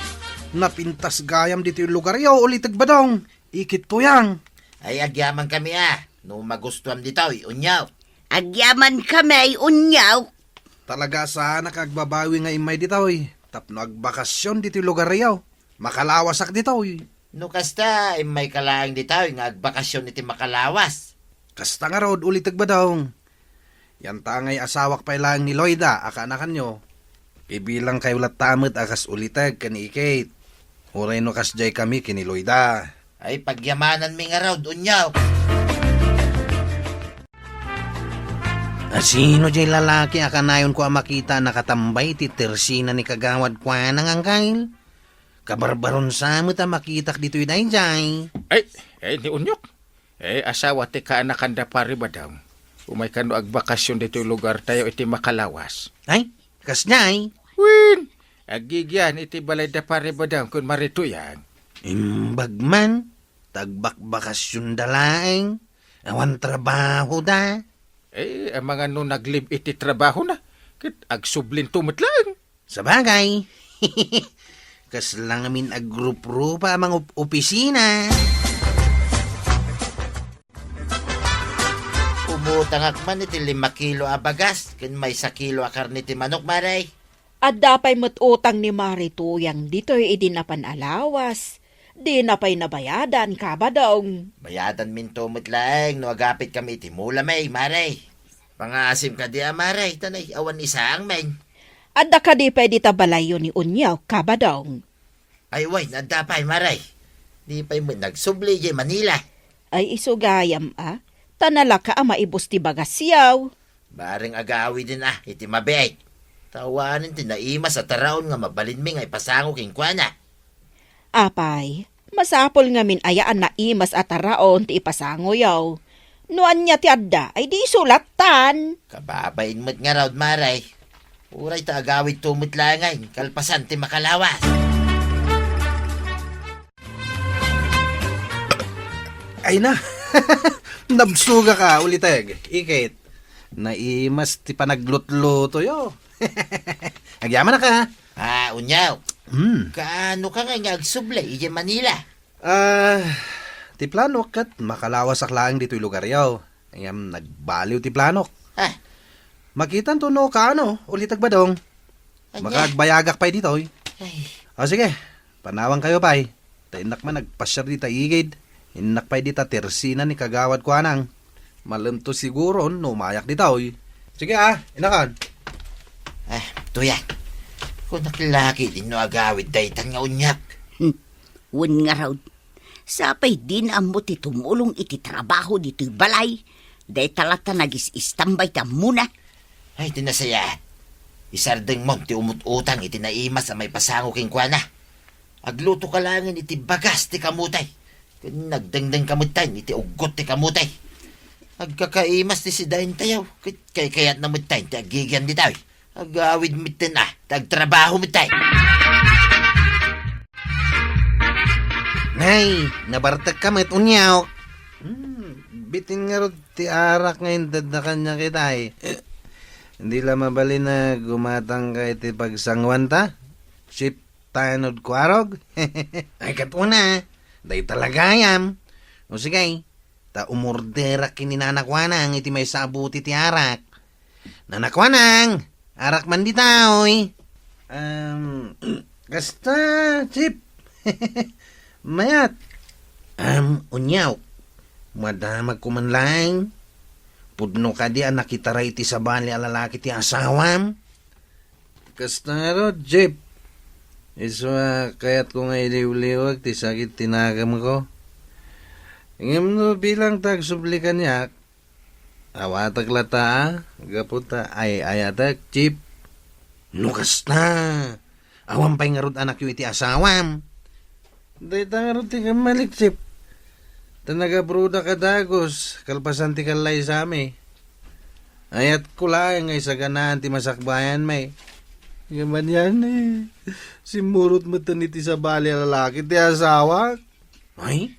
napintas gayam dito yung lugar yaw ulit tagbadong. Ikit to yang. Ay, agyaman kami no magustuhan ditaw, unyaw. Agyaman kami, unyaw. Talaga sana kagbabawi nga imay dito Tapno agbakasyon dito yung lugar yaw. Makalawasak dito No kasta, may kalaang ditaw, nga agbakasyon iti makalawas. Kasta nga rod ulit tagbadong. Yan tangay asawak pa ilang ni Loida, aka-anakan nyo. Ibilang kayo latamit akas ulitag kani-ikate. Uray no kasjay kami kini Loida. Ay, pagyamanan mi nga raw, unyaw. Sino jay lalaki akanayon ko makita nakatambay ti tersina ni kagawad kwa nang angkail? Kabarbaron sa mo ta makitak dito yun jay. Ay, ni Unyok. Asawa ti kaanakan da pare Badaw. Umay kano agbakasyon dito yung lugar tayo iti makalawas. Ay, kasjay. Win! Agigyan iti balay da pare Badaw kung marito yan. Imbagman, tagbakbakasyon dalaeng, awan trabaho da. Ang mga no naglib iti trabaho na, kit agsublin tumot lang. Sabagay, kas lang amin agrup-rupa mga opisina. Umutangak man iti 5 kilo a bagas, kin may 1 kilo a karne ti manok, maray. At dapay matutang ni Marito yang dito'y idinapan alawas. Di na pa'y nabayadan ka ba daw? Bayadan min tumot lang, no agapit kami iti mula may, maray. Pangasim ka di maray, tanay, awan isang men. At da ka di pa'y ditabalayo ni Unyaw ka ba daw? Ay, way, nadapay, maray. Di pa'y mo nagsubli di Manila. Ay isugayam tanala ka maibos ti bagasyaw. Baring agawi din iti mabait. Tawanin ti naimas at taraon nga mabalin mi nga ipasango king kuana. Apay, masapol nga min ayaan na imas at taraon ti ipasango yaw. Noan niya ti adda ay di sulatan. Kababain mo't nga raw, maray. Uray ta agawid tumot langay, kalpasan ti makalawas. Ay na, nabsuga ka ulitag, ikit. Naimas ti panaglutluto yo. Agyaman na ka. Unyaw. Kaano ka nga agsublay iti Manila? Ti planok kat makalawas aklang dito yung lugar yaw. Ayam nagbaliw ti planok. Makitan to no kaano, ulitag badong. Makagbayagak pa'y dito. Sige, panawang kayo pa'y. Tainak man nagpasyar di taigid. Inak pa'y di ta tersina ni kagawad ko anang. Malam to siguro no mayak di tao. Sige inakan. Tuyan. Kung nakilaki din no agawid daytan nga unyak. Un nga raw. Sapay din ang mo ti tumulong iti trabaho dito balay. Day talata nagis-istambay ta muna. Ay, tinasaya. Isardeng mo ti umut-utang iti naimas sa may pasango king kuana. Agluto ka langin iti bagas ti kamutay. Nagdengdeng kamutay iti ugot ti kamutay. Agkakaimas ti si dahin tayaw. Kayat na mutay ti agigyan di tayo. Agawid mitin tagtrabaho mitay. Nay, nabartag ka met unyaw. Bitin nga ro ti arak ngayon dadakan niya kita eh. Hindi lang mabali na gumatang ka iti pagsangwan ta. Ship tanod kwarog. Ay katuna, day talagayam. O sige, ta umordera kini nanakwanang iti may sabuti ti arak. Nanakwanang, arak man di taoy. Kasta, Chip. Mayat. Unyaw. Madamag kumanlang. Pudno ka di anak itaray ti sabali alalaki ti asawam. Kasta ro, Chip. Iswa kayat ko nga iliw-liwag ti sakit tinagam ko. Ingam no bilang tagsublikan yak. Awatag lata, gaputa ay ayatak, Chip. Nukas na. Awam pa'y nga rod anak yu iti asawam. Day nga rod ti kamalik, Chip. Tanagabruda ka dagos, kalpasan ti kalay sa ame. Ayat ko lang ay sa ganaan ti masakbayan may. Gaman yan eh. Simurot mo taniti sa bali lalaki ti asawa. Ay,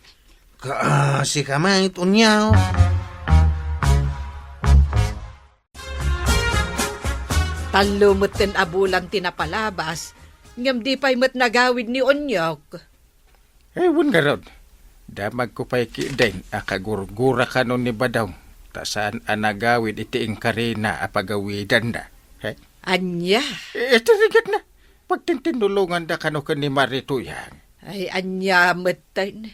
kaasi ka man itunyaw. Talumot ten abulan tinapalabas, ngam di pa'y mat nagawid ni Onyok. Ewan nga ron. Damag ko pa'y kidain, akagurgura ka nun ni Badaw. Ta saan anagawid iti ingkarina apagawidan na. He? Anya, Ito rigat na. Pagtintinulungan da kano ka ni Marituyang. ay anya matan.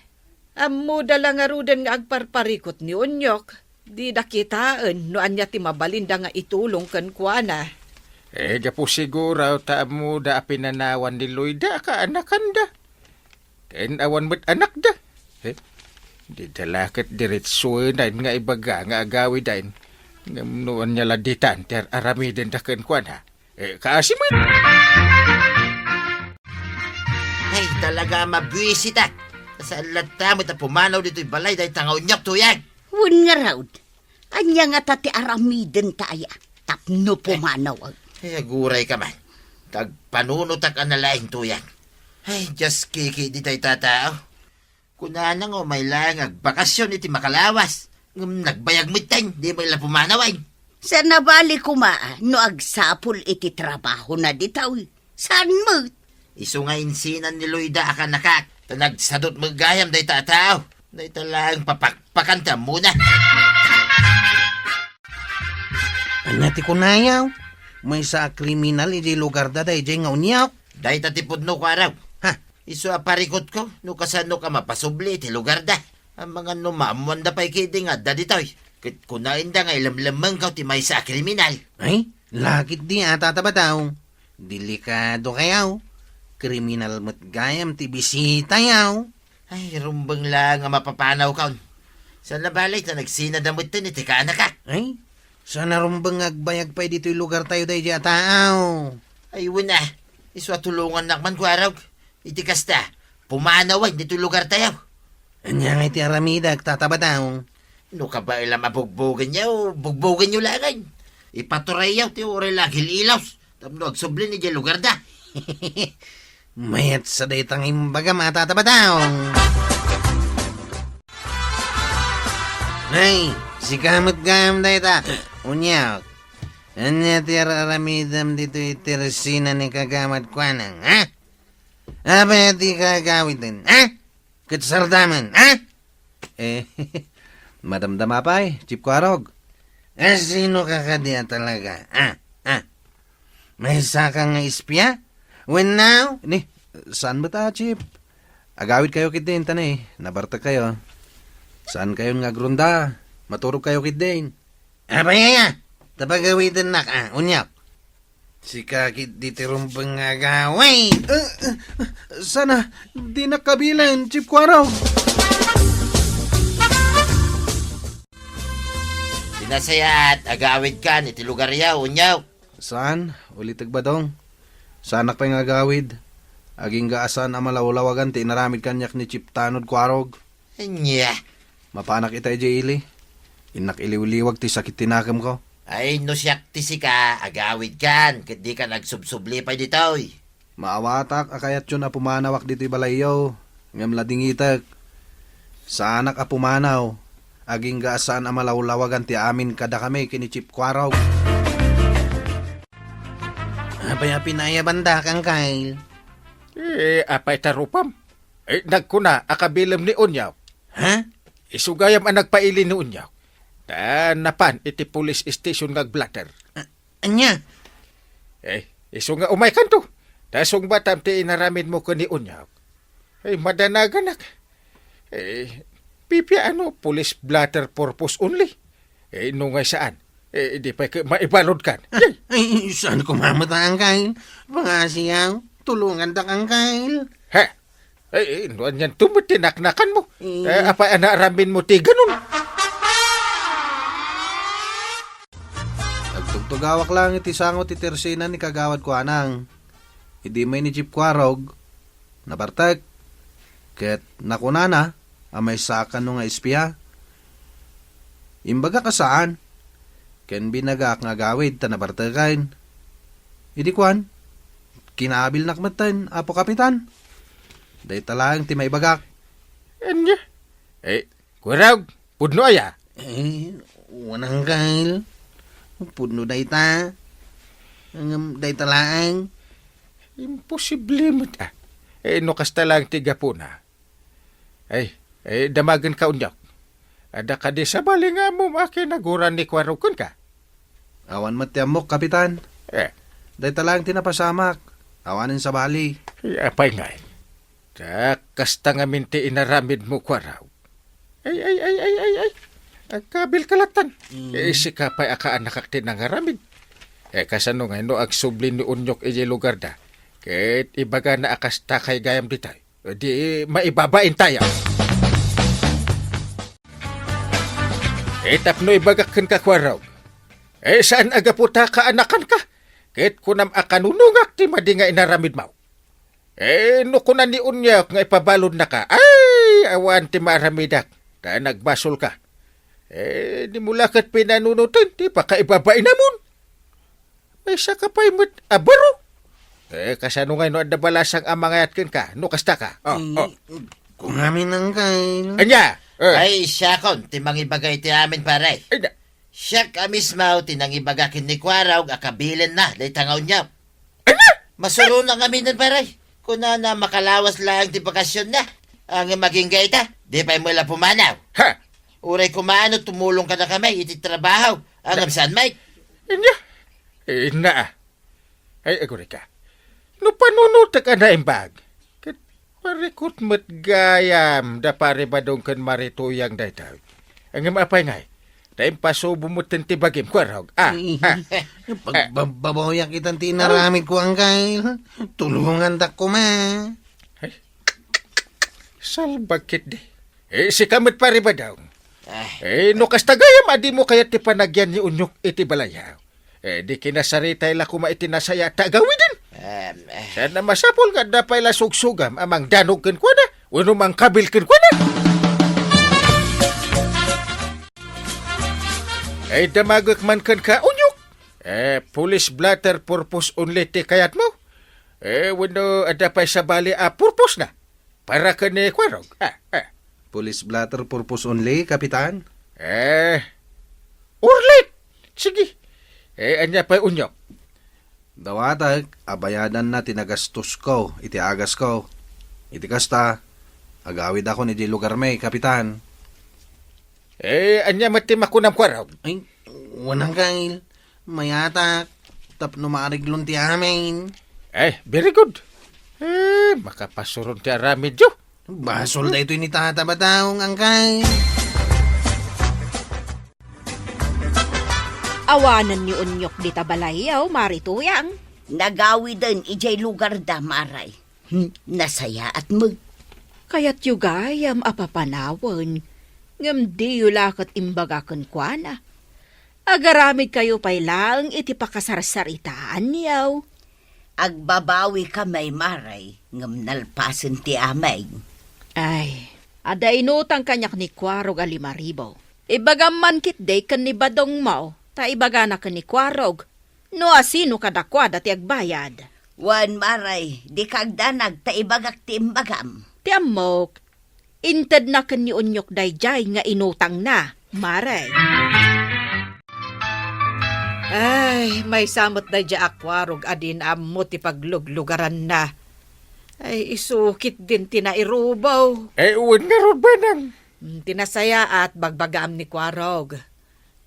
Ammo dala nga rudan nga agparparikot ni Onyok. Di dakitaan no anya ti mabalinda nga itulong kan kuana. Gapo siguro ta mo da pinanawan ni Loida ka anakan da. Ken awan mo't anak da. Di dalakit diretsuenan nga ibaga nga agawidan. Ngamunuan niya laditan ter aramiden da ken kuana. Kaasi man. Ay, talaga mabwisita. Sa lata mo ta pumanaw dito'y balay dahil tangaw niyok tuyag. Wen nga raw. Anya nga tati aramiden kaya. Tapno pumanaw. Ay, aguray ka man. Tagpanunutak ang nalaing tuyag. Ay, just kiki di tayo tatao. Kuna na nga may lang agbakasyon iti makalawas. Nagbayag miteng, di mo ila pumanaway. Sa nabali ko no agsapol iti trabaho na ditaw. Saan mo? Iso nga insinan ni Loida akan nakak. Tanagsadot magayam day tatao. Day talang papakpakanta muna. Anyati ko nayaw. May sa kriminal iti lugar da day nga unyaw. Day tatipod no ko araw. Ha? Iso aparikot ko, no kasano ka mapasubli iti lugar da. Ang mga numamuan da pa'y kidi nga da ditoy. Kit kunain da nga ilamlamang ka ti may sa kriminal. Ay, lakit di ata tabataw. Delikado kayaw. Kriminal mo't gayam ti bisita yaw. Ay, rumbang lang nga mapapanaw kaon. Sa nabalay na nagsinadamot tin iti ka anak ka. Ay, sana rumbang agbayag pa dito'y lugar tayo day di ataaw. Ay, wala. Iso tulungan nakman ko araw. Iti kasta, pumanawan dito'y lugar tayo. Anya nga iti aramida agtatabataw. No ka ba ilang mabugbogan niya o bugbogan niyo langan? Ipaturay yaw ti oray lagil ilaws. Tamno agsubli ni di lugar da. Mayat sa daytang imbaga matatabataw. Nay, si kamot gam dayta. Unyaw. Anya ti aramidam dito itiresina ni kagamat kwanang, ha? Apa ti kagawitin, ha? Katsardaman, ha? Madamdam apay, Chip Kwarog. Sino ka kadiya talaga, ha? May sakang nga ispya? When now? Ni, saan ba ta, Chip? Agawid kayo kit din, tanay. Nabartag kayo. Saan kayo nga grunda? Maturog kayo kit din. Abaya, tapagawitin na ka, unyak. Si kakit di tirumbang nga gaway. Sana, di nakabilan, Chip Kwarog. Sinasayat, agawid ka ni ti lugar yaw, unyaw. Saan? Ulitag ba dong? Sanak pa nga gawid. Aging gaasan ang malawlawagan ti inaramid kanyak ni Chip Tanod Kwarog. Anya. Mapanak itay ili. Inak iliwliwag ti sakit tinakam ko. Ay, no siyak ti si ka, agawid kan, kat di ka nagsubsubli pa ditoy. Maawatak akayat yun na pumanawak dito'y balayaw. Ngam lading itak, sa anak a pumanaw, aging gaasaan a malawlawagan ti amin kada kami kini Chip Kwaraw. Apay pinaya banda kang Kyle. Apay tarupam. Nagkuna, akabilam ni Unyaw. Ha? Isugayam ang nagpaili ni Unyaw. Napan, iti police station ngag blatter. Anya? Iso nga umay kanto. Tasong batam ti inaramid mo ko ni Unyaw. Madanagan nak. Pipya police blatter purpose only. Nungay saan? Di pa maibalod kan. Ay, saan ko mamataan, Kyle? Pangasiyaw, tulungan ta kang Kyle. Ha? Nuan yan tumutinak-nakan mo. Apa anaramin mo ti ganun? Nagtugtugawak lang iti sangot ti tersina ni kagawad ko anang. Hindi may ni Chip Kwarog. Nabartag. Ket nakunana, amay sakan no nga espiya. Imbaga ka saan? Ken binagak nga gawid ta nabartagain. Idi kwan, kinaabil nakmatan, apo kapitan. Day talang ti may bagak. Anya? Kurag, pudno aya. Wanang Kyle. Pudno day ta. Day talang. Imposible mo ta. No kasta lang tiga po na. Damagan ka unyak. Ada ka di sa bali nga mo makinaguran ni Kwarukon ka. Awan matiamok, kapitan. Day talang tinapasamak. Awanin sa bali. Apay nga. Kasta nga minti inaramid mo Kwaraw. Kabil kalatan. Si kapay akaan nakakti ng aramid. Kasano nga no agsubli ni Unyok iji lugar da. Ket ibaga na akasta kay gayam ditay. Di maibabain tayo. Tapno ibagakan ka Kwaraw. Saan agaputa ka anakan ka? Ket kunam akanunungak ti madi nga inaramid mo. No kunan ni Unyak nga ipabalod na ka. Awan ti maramidak. Ta nagbasol ka. Di mula kat pinanunutin. Di pa kaibabain namon. May saka pa'y abaro. Kasano nga no adabalasang amangayat ka. No kasta ka. Kung amin ang Kyle. Anya! Ay, siya kon, timang ibagay ti amin pare. Siya ka mismo, tinang ibagakin ni Kwaraw, akabilin na, day tangaw niya. Masuro na kami nun pare. Kuna na makalawas lang ti bakasyon na. Ang maging gaita, di pa mula pumanaw. Ha? Uray kumano, tumulong ka na kami, iti trabaho. Ang saan, Mike? Anya! Na. Aguri ka. No panunuta ka na imbag. Parikot mat gayam da pare badong kan marituyang daytaw. Ang mapay ngay. Dahil pasubo mo tintibagim Kwarog. Pagbababoyak itang tinaramid ko ang Kyle. Tulungan ta ko ma. Salbagkit di. Si kamot pare badong. No kastagayam adi mo kaya ti panagyan ni Unyok iti balayaw. Di kinasaritay la kuma itinasaya tagawidin. Sana masapol nga dapay la sugsugam amang danog ken kwa na. Uno mang kabil ken kwa na. Damagak man ken ka Unyok. Police blatter purpose only ti kayat mo. Wano adapay sa bali purpose na. Para ka ni Kwarog. Police blatter purpose only, kapitan? Urlit! Sige. Anya pa Unyok. Dawatag, abayadan na tinagastos ko, iti agas ko. Iti kasta, agawid ako ni di lugar may, kapitan. Anya mati makunam Kwarog. Ay, wanang Kyle. Mayatak, tapno maariglon ti amin. Very good. Makapasuron ti aramid yo. Basol da ito ni tatabataong ang Kyle. Awanan ni Unyok di tabalayaw, marituyang. Nagawi din ijay lugar da maray. Nasaya at Kaya't yugayam apapanawan. Ngam di yulakat imbagakan kwa na. Agaramid kayo pa'y lang iti pakasarsaritaan niyaw. Agbabawi ka may maray, ngam nalpasan ti amay. Ay, ada inutang kanyak ni Kwarog a 5,000. Ibagam man kit day kan ni Badong Mao, ta ibaga na kan ni Kwarog. No asino kadakwa dati agbayad. Wan maray, di kagdanag ta ibagak ti imbagam. Ti amok, inted na ni unyok dayjay nga inutang na, maray. Ay, may samot na dya akwarog adin amo ti pagluglugaran na. Ay, isukit din tinairubaw. Uwan nga ron ba nang? Tinasaya at bagbagaam ni kwarog.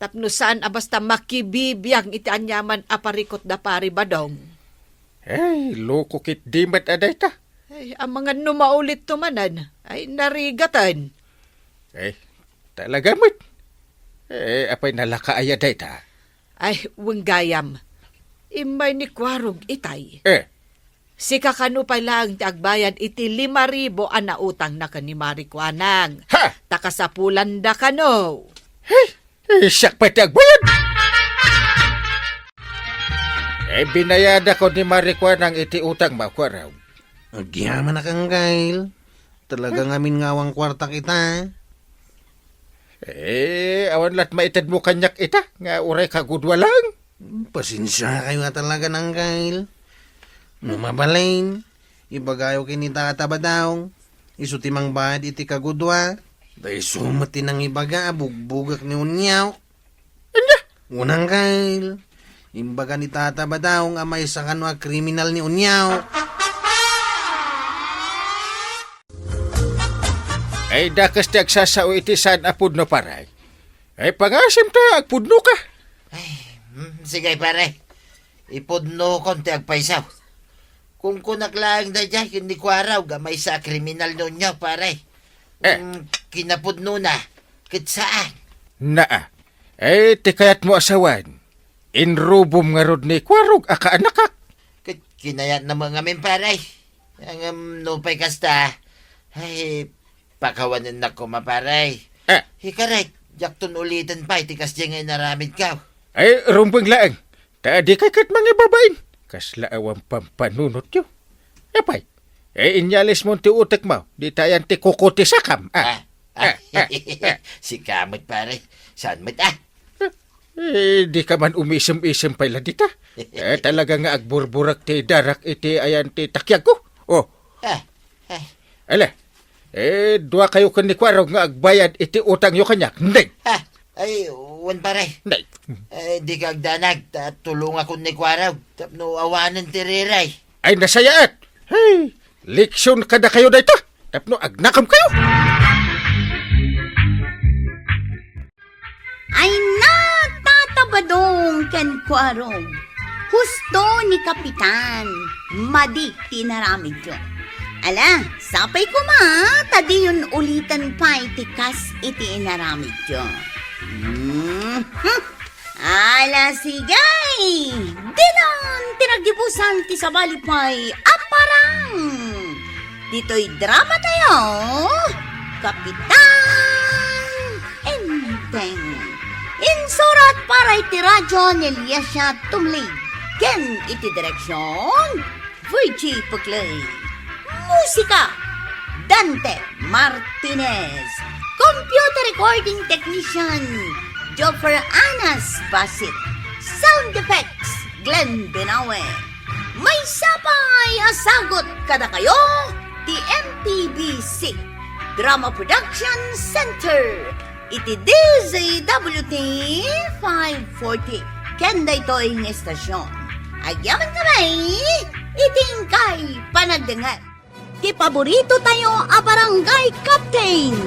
Tapno saan basta makibibiyang iti anyaman aparikot da pari badong. Loko kit dimat aday ta. Ay, ang mga numaulit tumanan ay narigatan. Talaga mo't. Apay nalakaaya day ta. Ay, wenggayam. Imay ni kwarog itay. Si kakano pa lang ti agbayan iti 5,000 ang nautang na kanimari kwanang. Ha! Takasapulan da kano. Siyak pa ti agbayan! Binayada ko ni Marikwa ng iti utang makwaraw. Agyaman na kang Gail. Talaga ngamin ngawang kwarta kita. Awan lat maitad mo kanyak ita, nga uray kagudwa lang. Pasensya kayo nga talaga ng Gail. Mabalain. Ibagayo kinita katabadaw. Isutimang bahad iti kagudwa. Dahil sumatin ang ibaga, bugbugak ni unyaw. Unang Gail. Imbaga ni Tata Badaw nga may sa kanwa kriminal ni unyaw. Dakas ti agsasao iti saan apud no paray. Pangasim ta, agpudno ka. Sige pare, ipudno kon ti agpaisaw. Kung kunaklaang da dyan, hindi ko araw, gamay sa kriminal nun niya pare. Kinapudno na, kit saan? Naa, ti kayat mo asawan. Inrubom nga rod ni kwarog aka anakak. Kinayat na mga min pare. Ang nupay kasta, ay pakawanan na ko maparay. Hikaray, jakton ulitin pa, itikas dyan ngay naramid ka. Rumbang laang, taadi kay kat mga babain. Kasla awang pampanunot yun. Apay, inyalis mo ti utek mo, di tayan ti kukuti sakam. Si kamot pare, saan mo't Di ka man umisem-isem pala dita. Talaga nga agburburak ti darak iti ayan ti takyag ko. Ala, dua kayo kan ni kwarog nga agbayad iti utang yo kanyak. Nday! Ay, wan pare. Nday! Di ka agdanag, tulong ako ni kwaraw. Tapno awanan ti riray. Ay, nasayaat! Hey, leksyon kada kayo dayta. Tapno agnakam kayo. Ay natatabadong ken kwarog. Husto ni Kapitan. Madik tinaramid yun. Ala, sapay ko ma, tadi yun ulitan pa itikas iti inaramid yun. Ala sigay, dinon tinagibusan ti sabalipay aparang. Dito'y drama tayo, Kapitan Enteng. Insurat para iti radyo ni Eliasya Tumli. Ken iti direksyon, Virgie Puglay. Musika, Dante Martinez. Computer recording technician, Joffer Anas Basit. Sound effects, Glenn Benawe. May sapay asagot kada kayo, the MPBC Drama Production Center. Iti DZWT 540. Kenda ito'y ng estasyon. Agyaman kamay, itingkay panagdangat. Ti paborito tayo a barangay captain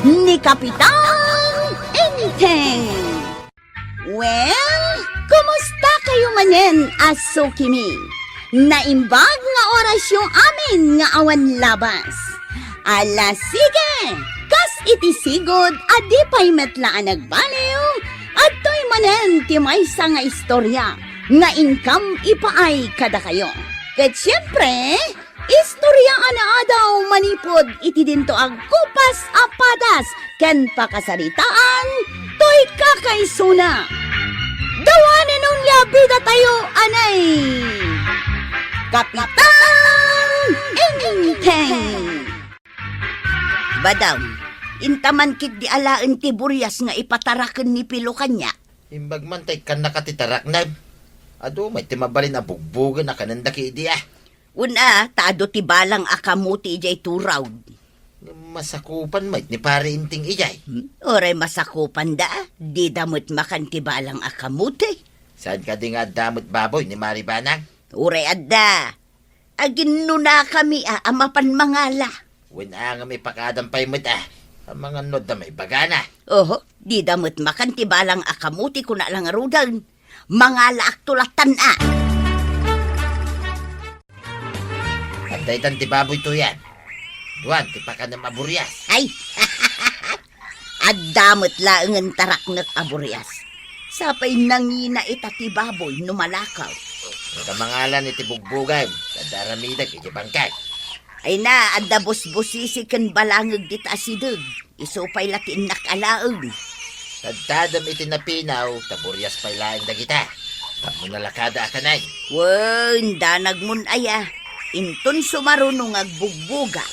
ni Kapitan Enteng. Well, kumusta kayo manen, Asukimi? Naimbag nga orasyon amin nga awan labas. Ala sige, kas iti sigod adi pa'y metlaan nagbaliw at to'y manen ti maysa nga istorya nga income ipaay kada kayo. Ket siyempre, istorya ana daw manipod iti dinto ag kupas apadas ken pakasaritaan to'y kakaisuna. Dawanen nung yabida tayo anay Kapitan Enteng. Badaw, intaman kit di alaan ti buryas nga ipataraken ni Pilo kanya. Imbag man tay kan nakatitarak na. Ado, may timabalin na bugbugan na kananda ki idiya. Una, taado ti balang akamuti jay turaw. Masakupan mo ni pare inting ijay. Oray masakupan da, di damot makantibalang akamuti. Saan ka di nga damot baboy ni Maribanang? Oray adda, agin na kami amapan mangala. Wala nga may pakadampay mo ang mga nod na may bagana. Oho, di damot makantibalang akamuti ko na lang arudan. Mangala aktulatan At daytan ti baboy to yan. Duwan, ti pa ka na maburyas. Ay, adamot laangan tarak na aburyas. Sapay nangina itati baboy numalakaw. Nakamangalan iti bugbugan, kadaramidag iti bangkay. Ay na, adda busbusisi kan balangag dit asidug. Isupay latin nakalaang. Tadtadam iti napinaw, taburyas pa'y laing dagita. Tamo nalakada akanay. Wen, danag mun aya. Intun sumarunong agbugbuga.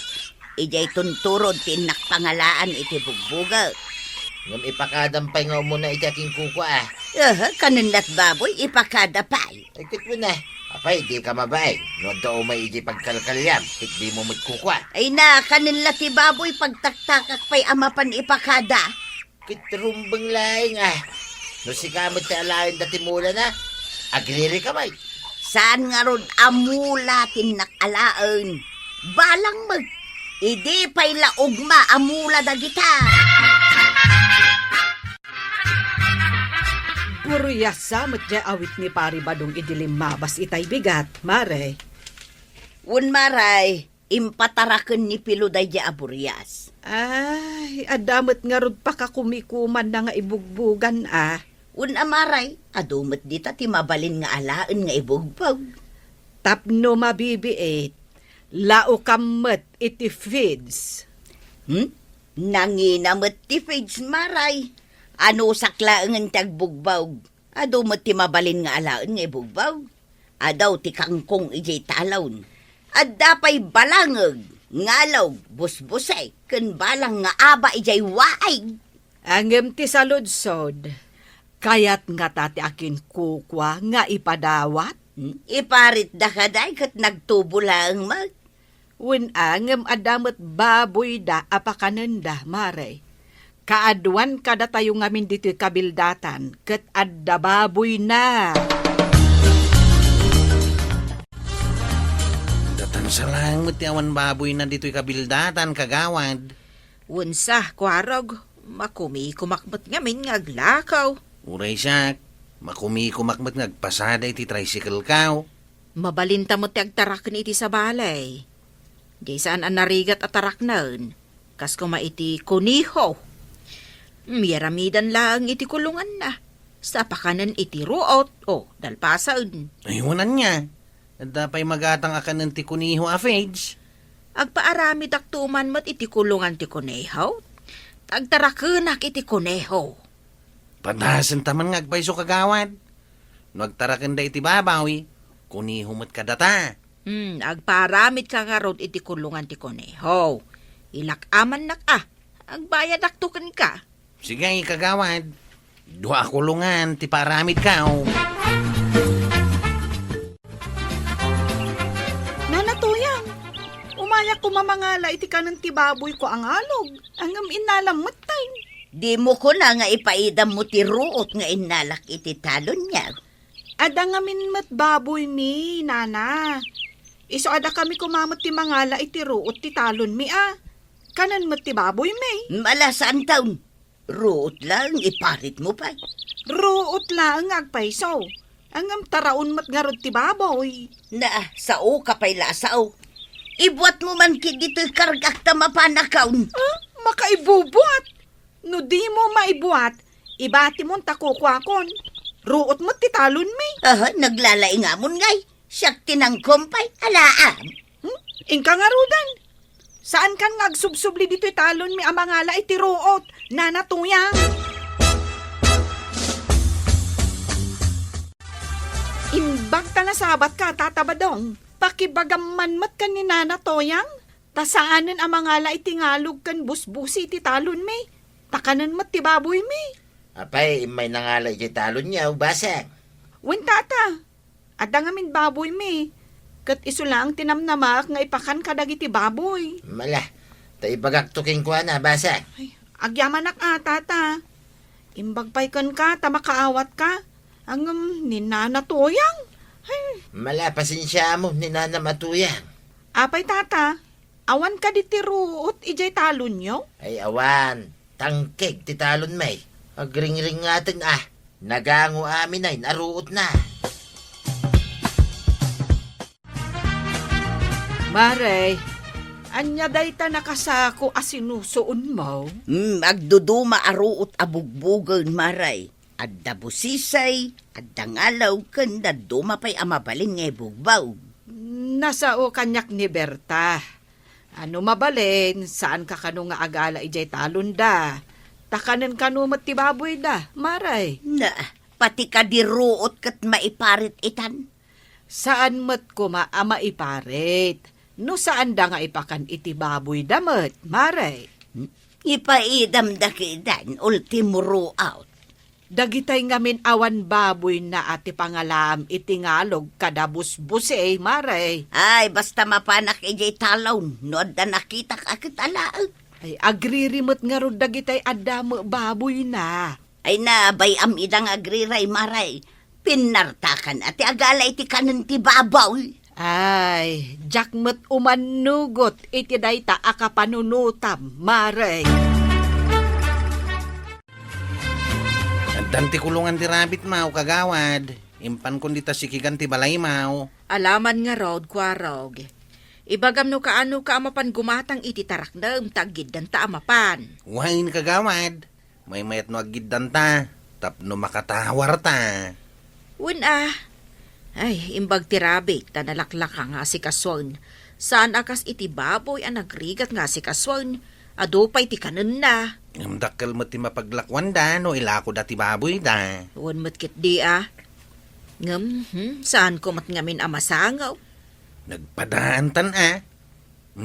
Ijay tunturod tinak pangalaan iti bugbuga. Ngam ipakadampay nga muna iti aking kukwa Kanunat baboy, ipakadapay. Ay kit mo na. Apay, di ka mabay. No daw may iti pagkalkalyam, kit di mo magkukwa. Ay na, kanunat ti baboy pagtaktakak pa'y amapan ipakada. Kit rumbang laing No si kamot ti alain dati mula na. Agriri ka may. Saan nga ron amula tinak alaan? Balang mag, idi pa'y laugma amula dagita. Buryasa matya awit ni pari badong idilim mabas itay bigat, mare. Un maray, impataraken ni piluday di aburyas. Ay, adamot nga rod pa kakumikuman na nga ibugbugan Un amaray, adumot dita ti mabalin nga alaan nga ibugbog. Tapno mabibiit, lao kammet iti feeds. Nanginamot ti feeds maray. Ano saklaangan tagbugbaw? Adumot ti mabalin nga alaan nga ibugbaw. Adaw ti kangkong ijay talon. Adapay balangag, ngalaw, busbusay, ken balang nga aba ijay waay. Angem ti saludsod, kayat nga tati akin kukwa nga ipadawat. Iparit da kaday kat nagtubo lang mag. Wen angem adamot baboy da apakananda, mare. Kaadwan kada tayo ngamin dito kabildatan, ket adda baboy na. Datan sa lang ti awan baboy na dito'y kabildatan, kagawad. Unsa, kwarog, makumi-kumakmat ngamin nga aglakaw. Uray siya, makumi-kumakmat ngagpasada iti tricycle kaw. Mabalinta mo ti agtarak ni iti sa balay. Di saan ang narigat at tarak naun, kas kuma iti kuniho. Miyaramidan lang iti kulungan na. Sa pakanan iti ruot o dalpasaun. Ayunan niya. At dapay magatang akan ng ti kuniho afage. Agpaarami daktuman mat iti kulungan ti kuneho. Agtarakenak iti kuneho. Padasan taman ngagpaiso kagawad. No agtarakan da iti babawi, kuniho mat kadata. Agparamit ka nga rod iti kulungan ti kuneho. Ilakaman nak agbayad daktukan ka. Sige, kagawad. Dua kulungan, ti paramid kaw. Nanatuyang, umayak ko mamangala iti kanan ti baboy ko ang alog. Angam inalam matay. Di mo ko na nga ipaidam mo ti ruot nga inalak iti talon niya. Ada ngamin mat baboy mi, nana. Iso ada kami kumamot ti mangala iti ruot ti talon mi Kanan mat ti baboy mi. Malasaan taon. Ruot lang, iparit mo pa. Ruot lang agpaiso. Angam taraon mat garod ti baboy. Na, sao ka pa'y lasaw. Ibuat mo man kit dito'y kargak tamapanakaon. Makaibubuat. No di mo maibuat, ibati mo takukwakon. Ruot mo ti talon mi. Naglalaing amon ngay. Siyak tinangkompay, alaam. Ingka nga rudan. Saan kan ngagsubsubli dito'y talon mi amangala iti ruot, nanatuyang? Imbag ta na sabat ka, tatabadong. Pakibagaman mat kan ni nanatoyang. Tasaanan amangala iti ngalog kan busbusi iti talon mi. Takanan mat ti baboy mi. Apay, may nangala iti talon niya, basang. Wen tata, adda ngamin baboy mi. Kat iso lang tinamnamak nga ipakan kadag iti baboy. Mala, Taibagak tuking ko na, basag. Ay, agyaman tata. Imbagpay ka, makaawat ka. Ang ninanatoyang. Ay, Mala, pasensya mo, ni Nana Matuyang. apay tata, awan ka di tiruot, ijay talon nyo? Ay awan, tangkeg ti talon may. Agring-ring ngatin nagango amin ay naruot na. Maray, anya day ta nakasako asinusoon mo? Agduduma aruot abugbugan, maray. Adda busisay, adda ngalaw, kanda dumapay amabaling nga bugbaw. Nasao kanyak ni Berta. Ano mabalin, saan ka kanu nga agala ijay talon da? Takanan kanu matibaboy da, maray. Na, pati ka diruot kat maiparit itan. Saan mat ko maiparit? No saan da nga ipakan itibaboy damat, maray? Ipaidam da kidan, ultimo out. Dagitay ngamin awan baboy na ati pangalam itingalog kadabus-buse, maray. Ay, basta mapanak ijay talon, no da nakita ka kitalaag. Ay, agririmot nga ro dagitay adamo baboy na. Ay na, bayam idang agriray, maray. Pinartakan ati agala iti kanan ti babaw. Ay, jakmet umanugot iti dayta akapanunutam, maray. Danti kulungan ti rabbit mau kagawad. Impan kun dita sikigan ti balay mau. Alaman nga rod, kwarog. Ibagam no kaano ka amapan gumatang iti tarakdam, tagid dan ta amapan. Wain kagawad. May mayat no agiddan ta. Tapno makatawar ta. Ay, imbag ti rabbit, tanalaklak nga si kaswan. Saan akas iti baboy ang nagrigat nga si kaswan? Adupay ti kanan na. Ang dakkel mo ti mapaglakwan da, no ilako dati baboy da. Uwan matkit di saan ko matngamin amasangaw? Nagpadaan tan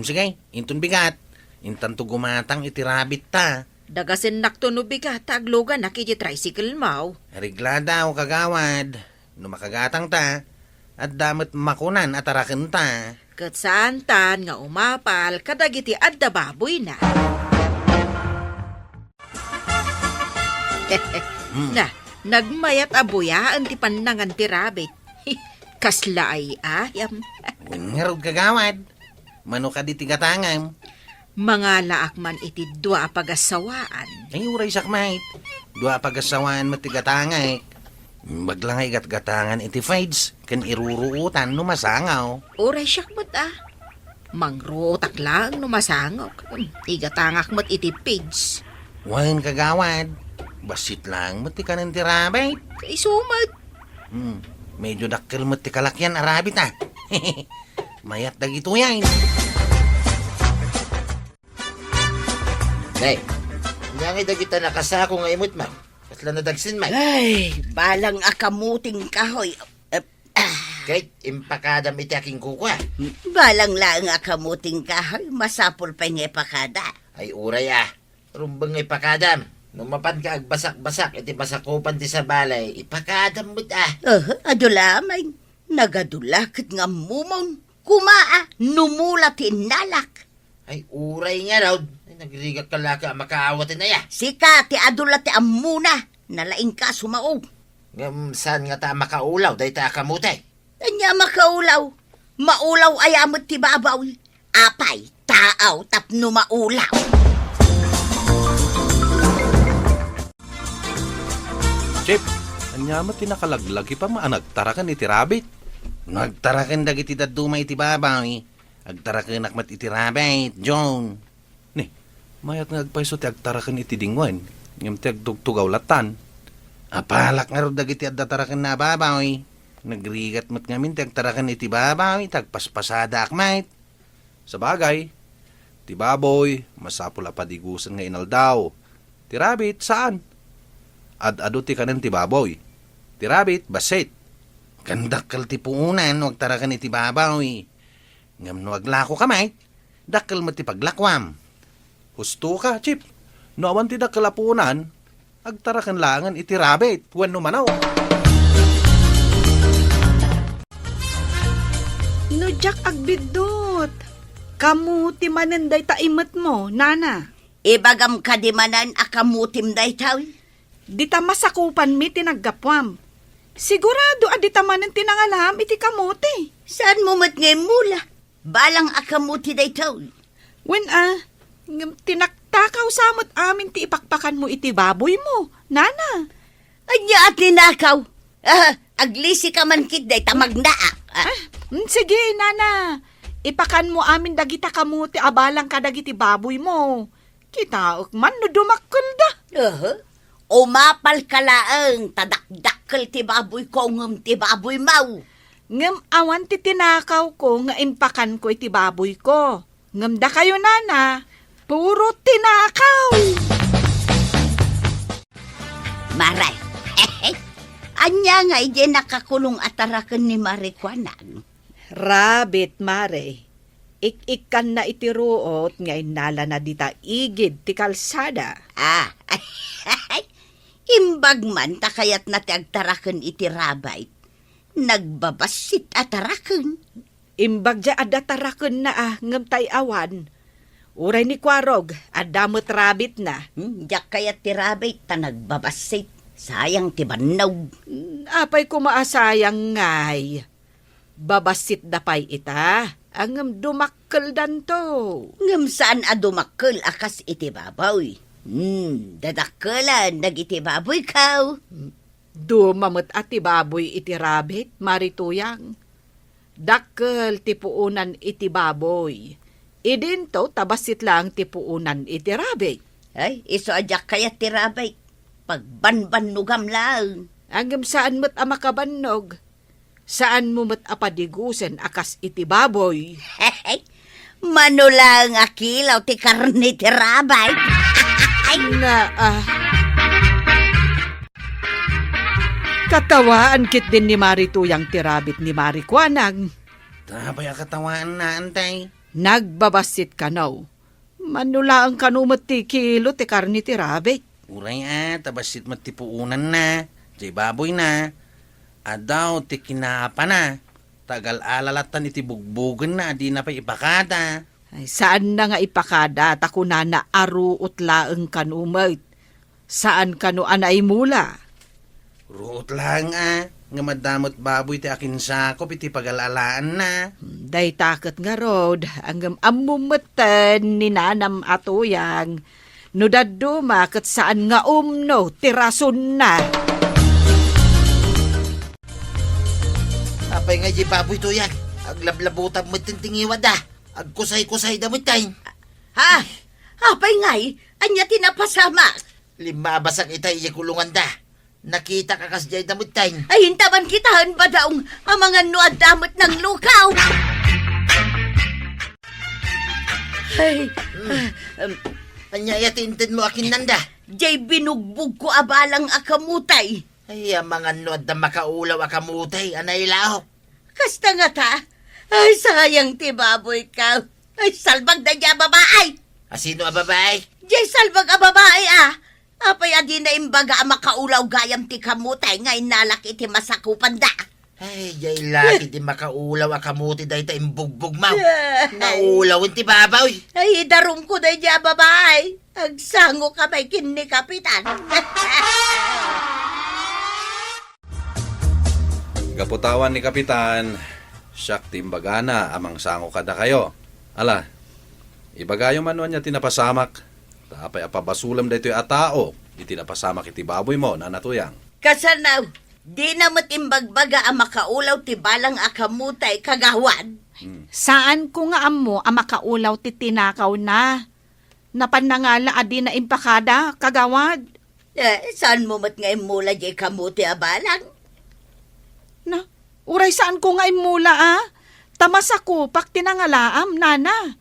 sige, intun bigat. Intan to gumatang iti rabbit ta. Dagasin nakto no bigat, taglogan na kiti tricycle mau. Rigla daw kagawad. No makagatang ta. At damat makunan at arakin ta. Kat saan tan nga umapal, kadagiti adda baboy na. Na, nagmayat abuyaan ti panangan ti rabbit. Kasla ay ayam. Wingarod kagawad. Mano ka di tigatangam. Mga laak man iti dua pagasawaan. Ay uray sakmait. Dua pagasawaan matigatangay. Maglangay gatgatangan iti fides. Kan iruruutan no masangaw. Uray siyak mat Mangrutak lang no masangaw. Igatangak mat iti pigs. Wan kagawad. Basit lang mati ka ng tirabay. Kay sumat. Medyo dakkel mati kalakyan arabit Mayat dagito yan. Nay, nangay dagita nakasako nga imot, ma'am. Kasla na dagsin, ma'am. Ay, balang akamuting kahoy. Kahit impakadam iti aking kukwa. Balang lang akamuting kahoy, masapol pa nga pakada. Ay uray rumbang ipakadam. Numapan ka agbasak-basak, iti basakupan ti sa balay, ipakadam mo't Adulamay, nagadulakit nga mumon. Kumaa, numula tinalak. Ay uray nga raw. Ay nagrigat ka laka makaawatin na ya. Sika, ti adula ti amuna. Nalaing ka sumaog. Saan nga ta makaulaw, dahi ta kamutay. Anya makaulaw. Maulaw ayamot ti babaw. Apay, taaw, tapno maulaw. Chip, anyamat tinakalaglag pa maanagtarakan iti rabbit. Nagtarakan dagiti daduma iti babaw. Agtarakan akmat iti rabbit, John. Ni, mayat nga agpaiso ti agtarakan iti dingwan. Ngam ti agtugtugaw latan. Apalak nga ro dagiti agtarakan na babaw. Nagrigat mat ngamin ti agtarakan iti babaw. Tagpaspasada akmat. Sa bagay, ti baboy, masapula padigusan nga inaldaw. Ti rabbit, saan? Ad-ado ti kanan ti baboy. Ti rabbit, basit. Kandakal ti puunan, wag tarakan iti babaw. Ngam no aglako kamay, dakal mo ti paglakwam. Husto ka, Chip. No awan ti dakal apunan, agtarakan langan iti rabbit. Wan no manaw. No, Jack, agbidot. Kamuti mananday taimat mo, nana. Ibagam kadimanan akamutim daytaw. Di ta masakupan mi tinaggapwam. Sigurado adi ta manan tinangalam iti kamuti. Saan mo mat ngay mula? Balang akamuti daytaw. When tinaktakaw samot amin ti ipakpakan mo iti baboy mo, nana. Anya at ninakaw. Aglisi ka man kit day tamagnaak. Sige, nana. Ipakan mo amin dagita kamuti abalang ka dagiti baboy mo. Kita man no dumakkel da. Umapal ka laang tadakdakkel ti baboy ko ngem ti baboy mau. Ngem awan ti tinakaw ko nga impakan ko iti baboy ko. Ngem da kayo, nana. Puro tinakaw. Maray. Anya nga ije nakakulong atarakan ni Marikwanan. Rabbit, mare. Ik-ikan na itiruot nga inala na dita igid ti kalsada. Imbag man takayat na ti agtarakan iti rabay. Nagbabasit atarakan. Imbag ja adataraken na ngem tay awan. Uray ni Kwarog, adamot rabbit na. Diyak kayat ti rabay ta nagbabasit. Sayang ti banaw. Apay kumaasayang ngay. Babasit dapay ita. Angem dumakkel danto. Ngam saan adumakkel akas iti baboy. Dadakkelan nagiti baboy kaw. Dumamot ati baboy iti rabbit, marituyang. Dakkel ti puunan iti baboy. Idinto tabasit lang ti puunan iti rabbit. Ay, iso adyak kayat ti rabay. Pagbanbanugam lang. Angem saan mo't amakabannog? Saan mo mo't apadigusen akas iti baboy? Manulang akilaw ti karni ti rabay. Katawaan kit din ni Marituyang tirabit ni Marikwanag. Tapay katawaan na, antay. Nagbabasit kanaw. Manula ang kanumot ti kilo ti karni tirabit. Uray tabasit matipuunan na. Jay baboy na. Adaw ti kinapa na. Tagal alalatan iti bugbugan na. Di na pa ipakada. Ay, saan na nga ipakada? Takuna na aruot laeng kanumot. Saan kanu anay mula? Ruot lang nga madamot baboy ti akin sakop iti pagalalaan na. Day takot nga rod, ang amumatan ni nanam atuyang. No daduma kat saan nga umno, tirason na. Apay nga di baboy to yan. Aglablabutan mo tintingiwa da. Agkusay-kusay damit tayo. Ha? Apay ngay, anya tinapasama. Lima basang itay kulungan da. Nakita ka kasjay damit tayo. Ay, hintaman kitahan ba daong ang mga nuad damot ng lukaw? Ay, Anya yatintin mo akin nanda. jay binugbog ko abalang akamutay. Ay, ang mga nuad na makaulaw akamutay. Anay lahok. Kasta nga ta? Ay, sayang ti baboy ka. Ay, salbag na niya babaay. Sino ang babae? Jay salbag a babae Apay adi na imbaga ang makaulaw gayam ti kamutay nga inalak iti masakupan da. Ay, jay laki di makaulaw akamuti dahi tayong bugbog mau. Naulawin ti babaw. Ay, darong ko na niya babaay. Agsango ka may kin ni Kapitan. Gaputawan ni Kapitan, siyak timbagana amang sango kada kayo. Ala, ibagayo manuan niya tinapasamak. Tapay apabasulam da ito'y atao. Di tinapasamak iti baboy mo, nanatuyang. Kasanaw, di na matimbagbaga ang makaulaw ti balang akamutay kagawad. Saan ko nga amo ang makaulaw ti tinakaw na? Napanangala adi na impakada, kagawad. Saan mo mat ngay mula di kamuti abalang? Na, uray saan ko nga imula Tamasakupak tinangalaam, nana.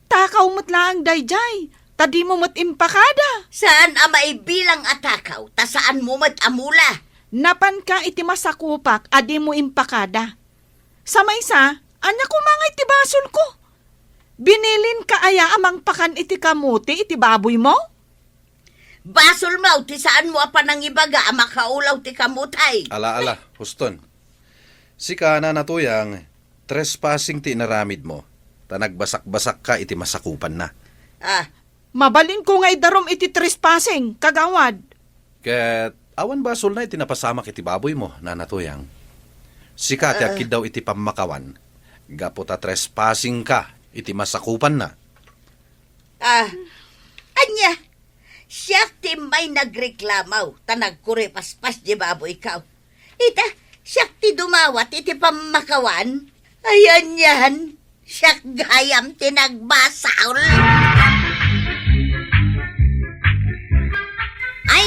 Takaw mo't lang dayjay. Tadi mo mo't impakada. Saan amay bilang atakaw? Ta saan mo mat amula? Napan ka iti masakupak, adi mo impakada. Sa maysa, anya ko mga iti basol ko. Binilin ka aya amang pakan iti kamuti iti baboy mo? Basol mo, ti saan mo apan ang ibaga ang makaulaw ti kamutay? Ala, huston. Si kana natuyang, trespassing ti naramid mo. Tanagbasak-basak ka iti masakupan na. Mabalin ko nga idarom iti trespassing, kagawad. Ket awan basol na iti napasamak iti baboy mo, nanatuyang. Sika ti akid daw iti pamakawan. Gapo ta trespassing ka, iti masakupan na. Anya, siya ti may nagreklamaw, tanagkuri paspas di baboy ikaw. Ita, siya ti dumawat, iti pamakawan. Ayan yan, siya gayam tinagbasaw. Ay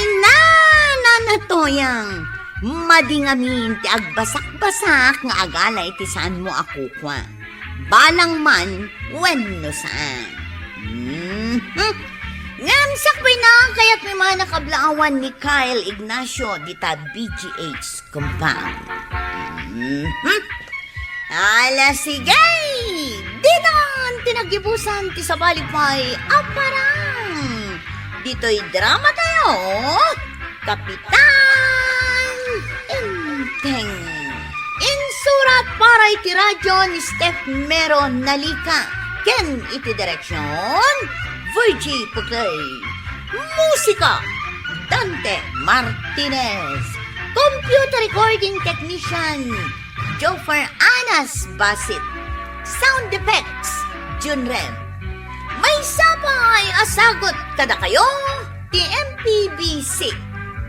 nanatoyang, madingamin ti agbasak-basak nga agala iti saan mo ako kwa. Balang man, wenno saan. Ngam sakbay na kaya't may mga nakablaawan ni Kyle Ignacio dita BGH compound. Ala sigay! Dito tinagibusan ti sa balipay aparang. Dito'y drama tayo, Kapitan Inteng. Insurat para iti radyo ni Steph Mero Nalika. Ken iti direksyon, Virgie Puglay. Musika, Dante Martinez. Computer recording technician, Jofer Anas Basit. Sound effects, Junrem. May sapay asagot kada kayo, TMPBC.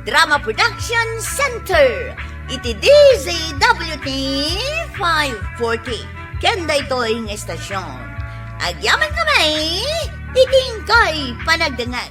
Drama Production Center. Iti DZWT 540. Kenda ito'y estasyon. Agyaman kamay, iting kay panagdangan.